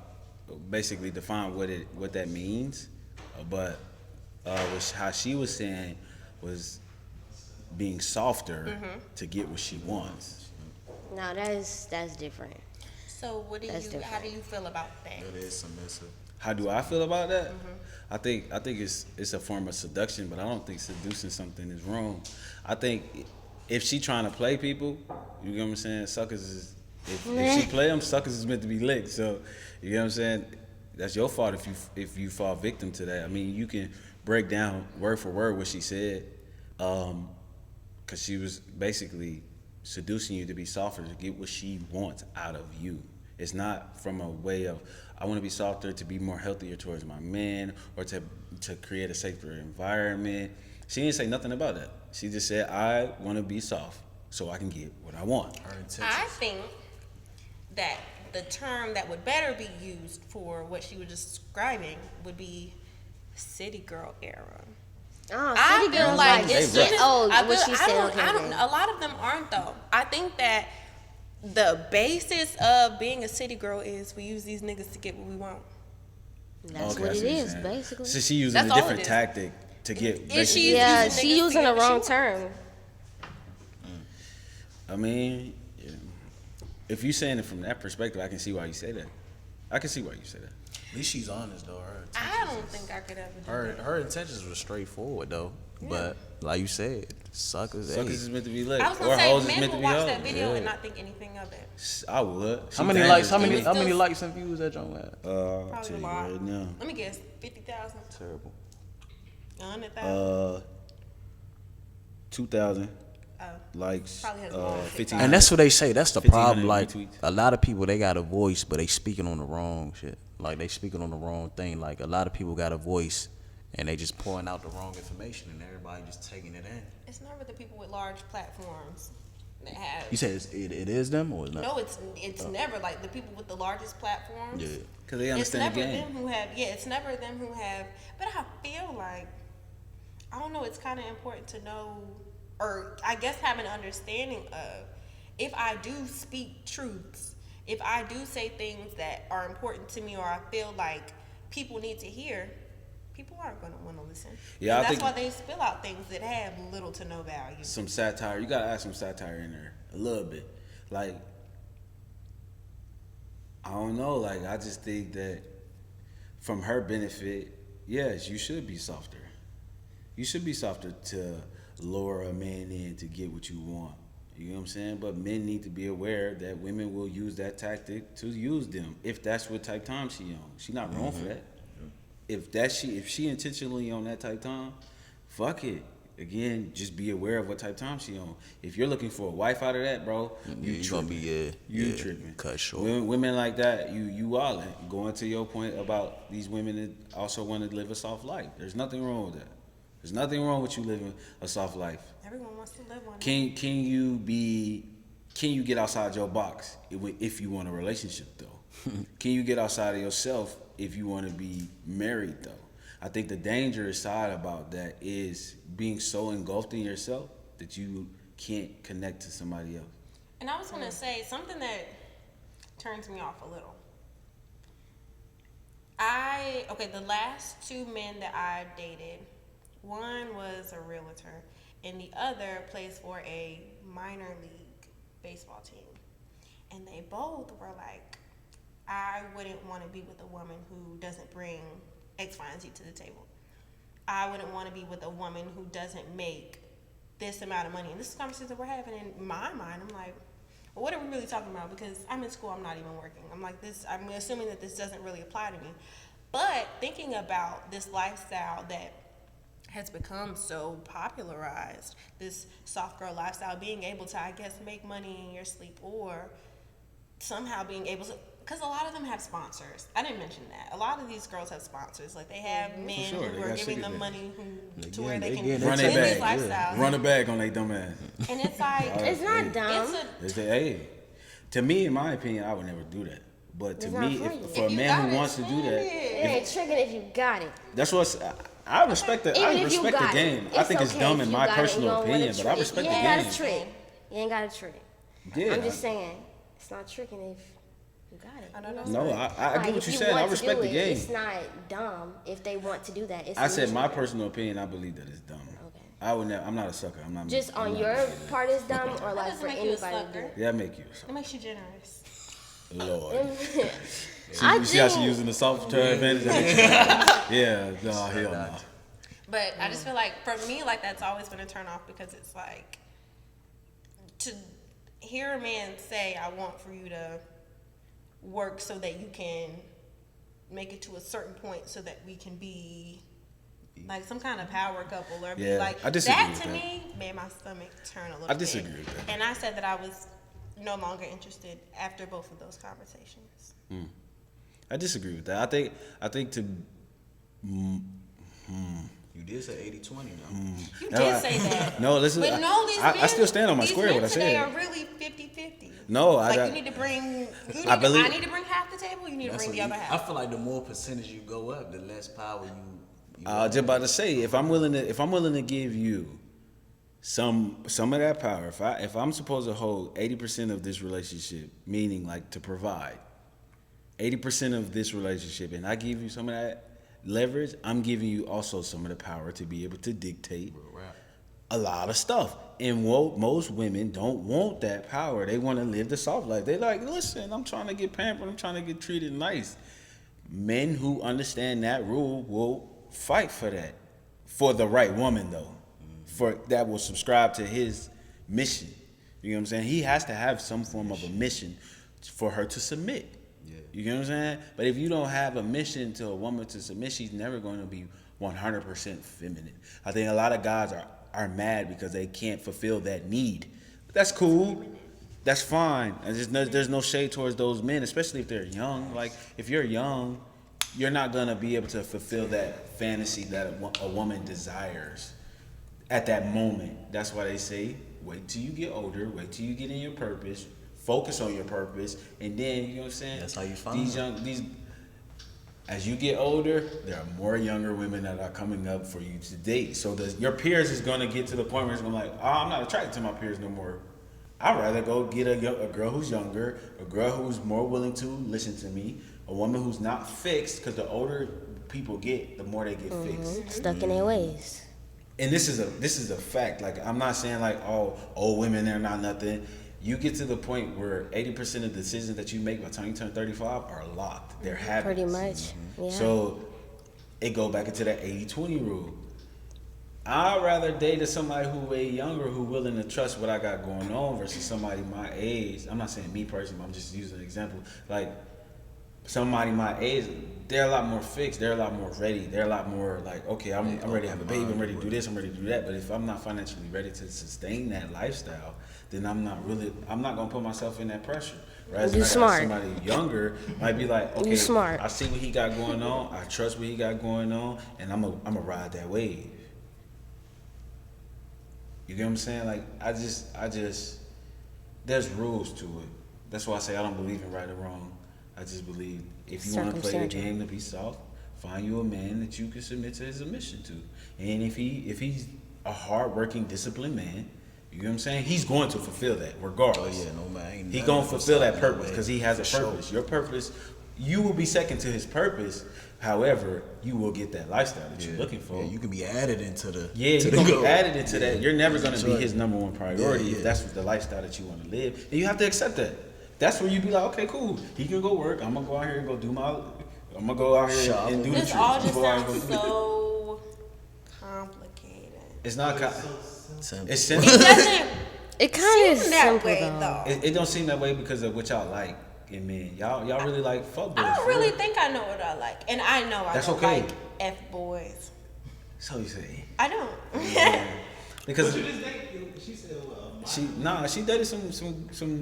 basically define what that means. But how she was saying was being softer Mm-hmm. to get what she wants. No, that's different. So what do That's how different. do you feel about that? It is submissive. How do I feel about that? I think it's a form of seduction, but I don't think seducing something is wrong. I think if she trying to play people, you know what I'm saying. Suckers is if she play them, suckers is meant to be licked. So you know what I'm saying. That's your fault if you fall victim to that. I mean, you can break down word for word what she said, because she was basically seducing you to be softer to get what she wants out of you. It's not from a way of I want to be softer to be more healthier towards my man or to create a safer environment. She didn't say nothing about that. She just said I want to be soft so I can get what I want. I think that the term that would better be used for what she was describing would be city girl era. Oh, I city feel girls like like as shit. soon as Oh, I what feel- she I said. don't, Okay, I don't, okay. a lot of them aren't though. I think that the basis of being a city girl is we use these niggas to get what we want. That's Okay, what I it see what you're is, saying. basically. So she using That's a all different it is. tactic to get. Is basically- she Yeah, using she niggas to using get the what she wrong want? term. I mean, yeah. If you saying it from that perspective, I can see why you say that. I can see why you say that. At least she's honest though. I don't think I could ever do that. Her intentions were straightforward though, but like you said, suckers. Suckers Hey. is meant to be licked, I was or gonna hoes say, is men meant to will be watch hoes. that video Yeah. and not think anything of it. I would. How many likes? How She many? was How many still- likes and views that joint had? I'll Probably tell a you lot. right now. Let me guess, 50,000, Terrible. 100,000. 2,000 Oh. likes, Probably has more than 15. And that's what they say. That's the 1,500 problem. Like retweets. a lot of people, they got a voice, but they speaking on the wrong shit. Like they speaking on the wrong thing. Like a lot of people got a voice, and they just pouring out the wrong information, and everybody just taking it in. It's never the people with large platforms that have. You said it is them or it's not? No, it's never like the people with the largest platforms. Yeah. Because they It's understand never the game. them who have. Yeah, it's never them who have. But I feel like I don't know. It's kind of important to know, or I guess have an understanding of if I do speak truths, if I do say things that are important to me, or I feel like people need to hear. People aren't going to want to listen. Yeah, and I that's think- why they spill out things that have little to no value. Some satire. You got to add some satire in there. A little bit. Like, I don't know. Like, I just think that from her benefit, yes, you should be softer. You should be softer to lure a man in to get what you want. You know what I'm saying? But men need to be aware that women will use that tactic to use them if that's what type time she on. She not wrong for that. If she intentionally on that type time, fuck it. Again, just be aware of what type time she on. If you're looking for a wife out of that, bro, you gonna be you yeah, tripping. cut short. Women like that, you wildin'. Going to your point about these women that also want to live a soft life. There's nothing wrong with that. There's nothing wrong with you living a soft life. Everyone wants to live one. Can you get outside your box if you want a relationship though? Can you get outside of yourself if you want to be married though? I think the dangerous side about that is being so engulfed in yourself that you can't connect to somebody else. And I was going to say something that turns me off a little. The last two men that I dated, one was a realtor and the other plays for a minor league baseball team. And they both were like, I wouldn't want to be with a woman who doesn't bring X, Y, and Z to the table. I wouldn't want to be with a woman who doesn't make this amount of money. And this is a conversation that we're having in my mind. I'm like, well, what are we really talking about? Because I'm in school, I'm not even working. I'm like this, I'm assuming that this doesn't really apply to me. But thinking about this lifestyle that has become so popularized, this soft girl lifestyle, being able to, I guess, make money in your sleep or somehow being able to, because a lot of them have sponsors. I didn't mention that. A lot of these girls have sponsors. Like they have men sure, they who are got giving sugar them daddies. money to Yeah, where they they can getting Run live it these back. lifestyles. Run it back on they dumb ass. And it's like, It's not dumb. Hey, to me, in my opinion, I would never do that. But to It's me, not for you. for a If you man got who it, wants to do spend that, It ain't tricking if you got it. that's what's. I respect the. Even I if you respect the got game. it. I think it's okay dumb if in you my got it and you personal don't wanna opinion, but I trick. respect You the ain't got game. to trick. You ain't got to trick. Yeah, I'm just saying, it's not tricking if you got it. I know You that's No, I Like, get what if you you said. I want to respect do the it, game. It's not dumb if they want to do that. It's I said my mutual. personal opinion. I believe that it's dumb. Okay. I would never. I'm not a sucker. I'm not. Just I'm on not your gonna do that. part is dumb, or like doesn't for make you a anybody to do sucker. it. Yeah, I make you. a it sucker. makes you generous. Lord. I You see how she do. using the soft to her advantage? Yeah, no, hell no. But I just feel like for me, like that's always been a turn off because it's like to hear a man say, "I want for you to work so that you can make it to a certain point, so that we can be like some kind of power couple," or be Yeah, like I disagree that. with To that. me, made my stomach turn a little. I disagree bit. with that. And I said that I was no longer interested after both of those conversations. I disagree with that. I think to You did say 80-20 now. You No, did I- say that. no, listen, But no, these I men, still stand on my these square men what I today said. are really 50-50. No, I like got- you need to bring. I believe- I need to bring half the table. You need to That's bring what the other I half. feel like the more percentage you go up, the less power you I was just about to say, if I'm willing to give you some of that power, if I'm supposed to hold 80% of this relationship, meaning like to provide 80% of this relationship, and I give you some of that leverage, I'm giving you also some of the power to be able to dictate a lot of stuff. And most women don't want that power. They want to live the soft life. They like, listen, I'm trying to get pampered. I'm trying to get treated nice. Men who understand that rule will fight for that, for the right woman though, for that will subscribe to his mission. You know what I'm saying? He has to have some form of a mission for her to submit. You know what I'm saying? But if you don't have a mission to a woman to submit, she's never going to be 100% feminine. I think a lot of guys are mad because they can't fulfill that need. That's cool. That's fine. And there's no shade towards those men, especially if they're young. Like, if you're young, you're not going to be able to fulfill that fantasy that a woman desires at that moment. That's why they say, wait till you get older, wait till you get in your purpose, focus on your purpose, and then, you know what I'm saying? That's how you find As you get older, there are more younger women that are coming up for you to date. So your peers is going to get to the point where it's going to like, oh, I'm not attracted to my peers no more. I'd rather go get a girl who's younger, a girl who's more willing to listen to me, a woman who's not fixed, because the older people get, the more they get fixed. Stuck in their ways. And this is a fact. Like, I'm not saying like, oh, old women, they're not nothing. You get to the point where 80% of the decisions that you make by the time you turn 35 are locked. They're habits. Pretty much. Yeah. So it go back into that 80-20 rule. I'd rather date somebody who way younger, who willing to trust what I got going on, versus somebody my age. I'm not saying me personally, I'm just using an example. Like, somebody my age, they're a lot more fixed, they're a lot more ready, they're a lot more like, okay, I'm ready to have a baby, I'm ready to do this, I'm ready to do that. But if I'm not financially ready to sustain that lifestyle, then I'm not gonna put myself in that pressure. Right? You smart. Somebody younger might be like, okay, You smart. I see what he got going on, I trust what he got going on, and I'm a ride that wave. You get what I'm saying? Like, I just, there's rules to it. That's why I say I don't believe in right or wrong. I just believe if you want to play the Circumstantial. game to be soft, find you a man that you can submit to his submission to. And if he's a hardworking, disciplined man, you know what I'm saying? He's going to fulfill that regardless. Oh yeah, no man. Ain't He nothing gonna gonna fulfill stop that that purpose way. because he has a For sure. purpose. Your purpose, you will be second to his purpose. However, you will get that lifestyle that you're looking for. Yeah, you can be added into the. Yeah, to you're the gonna goal. be added into that. You're never gonna be Enjoy his it. number one priority Yeah, if that's the lifestyle that you want to live. And you have to accept that. That's where you be like, okay, cool. He can go work. I'm gonna go out here and go do my. I'm gonna go out here Shop. and do the This treat. all I'm just gonna go out here sounds and go do it. so complicated. It's not. Simple. It's It simple. doesn't It kind of seem is that simple way though. though. It don't seem that way because of what y'all like in men. Y'all really like fuck boys. I don't for really real. think I know what I like, and I know I That's don't okay. like F boys. So you say. I don't. Because But you just think she said, she dated some.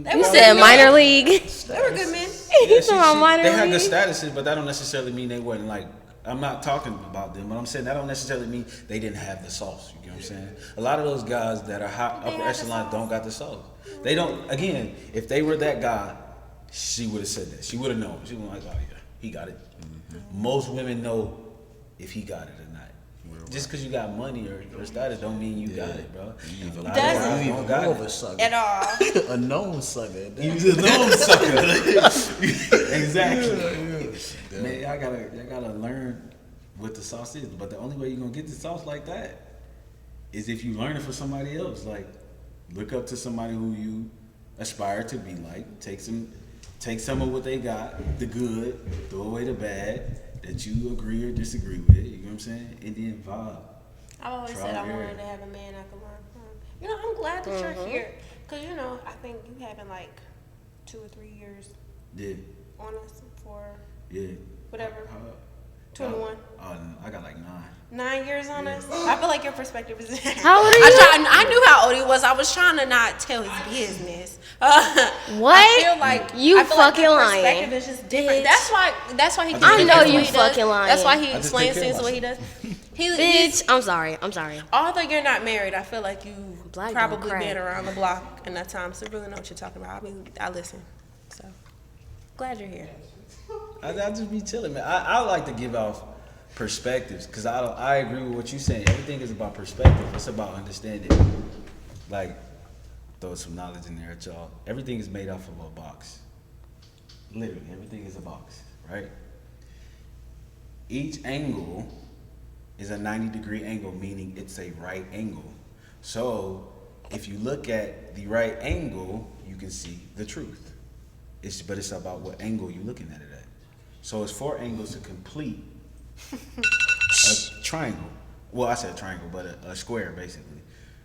They You were said good minor men. league. They were good men. You talking about minor they had good league? statuses, but that don't necessarily mean they wasn't like. I'm not talking about them, but I'm saying that don't necessarily mean they didn't have the sauce. You know what I'm saying? A lot of those guys that are high, They upper had the echelon sauce. don't got the sauce. They don't. Again, if they were that guy, she would have said that. She would have known. She would have like, oh yeah, he got it. Most women know if he got it or not. Just because you got money or status don't mean you got it, bro. A lot of Doesn't. guys You don't even got more of it. a sucker. At all. A known sucker. You just know I'm sucker. Exactly. Man, y'all gotta learn what the sauce is. But the only way you're gonna get the sauce like that is if you learn it from somebody else. Like, look up to somebody who you aspire to be like. Take take some of what they got, the good, throw away the bad that you agree or disagree with. You know what I'm saying? And then vibe. I've always Trial said I and error. wanted to have a man I could learn from. You know, I'm glad that you're here. Because, you know, I think you having like 2 or 3 years Yeah, on us for yeah. whatever. How- 21. I got like 9. 9 years on us. I feel like your perspective is. How old are you? I knew how old he was. I was trying to not tell his business. What? I feel like You I feel like fucking your lying. perspective is just different. Bitch. That's why he. I know explains you what he does. fucking lying. That's why he I just explains take care of things the way he does. He's, Bitch, I'm sorry. although you're not married, I feel like you Black don't probably crack. been around the block enough times to really know what you're talking about. I mean, I listen. So glad you're here. I just be chilling, man. I like to give off perspectives because I agree with what you're saying. Everything is about perspective. It's about understanding. Like, throw some knowledge in there at y'all. Everything is made off of a box. Literally, everything is a box, right? Each angle is a 90-degree angle, meaning it's a right angle. So if you look at the right angle, you can see the truth. But it's about what angle you're looking at it at. So it's 4 angles to complete a triangle. Well, I said triangle, but a square, basically.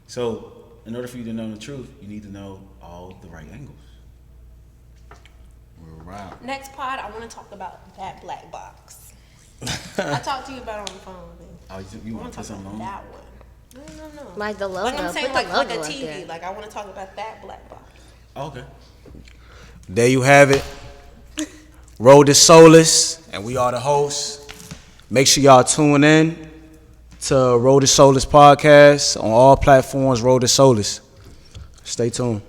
So in order for you to know the truth, you need to know all the right angles. We're around. Next pod, I want to talk about that black box. I talked to you about it on the phone. Oh, you I want want to to put talk something about on? that one. No. Like the logo. Like I'm saying, Put like the a logo up TV. there. Like I want to talk about that black box. Okay. There you have it. Road to Soulace, and we are the hosts. Make sure y'all tune in to Road to Soulace podcast on all platforms. Road to Soulace. Stay tuned.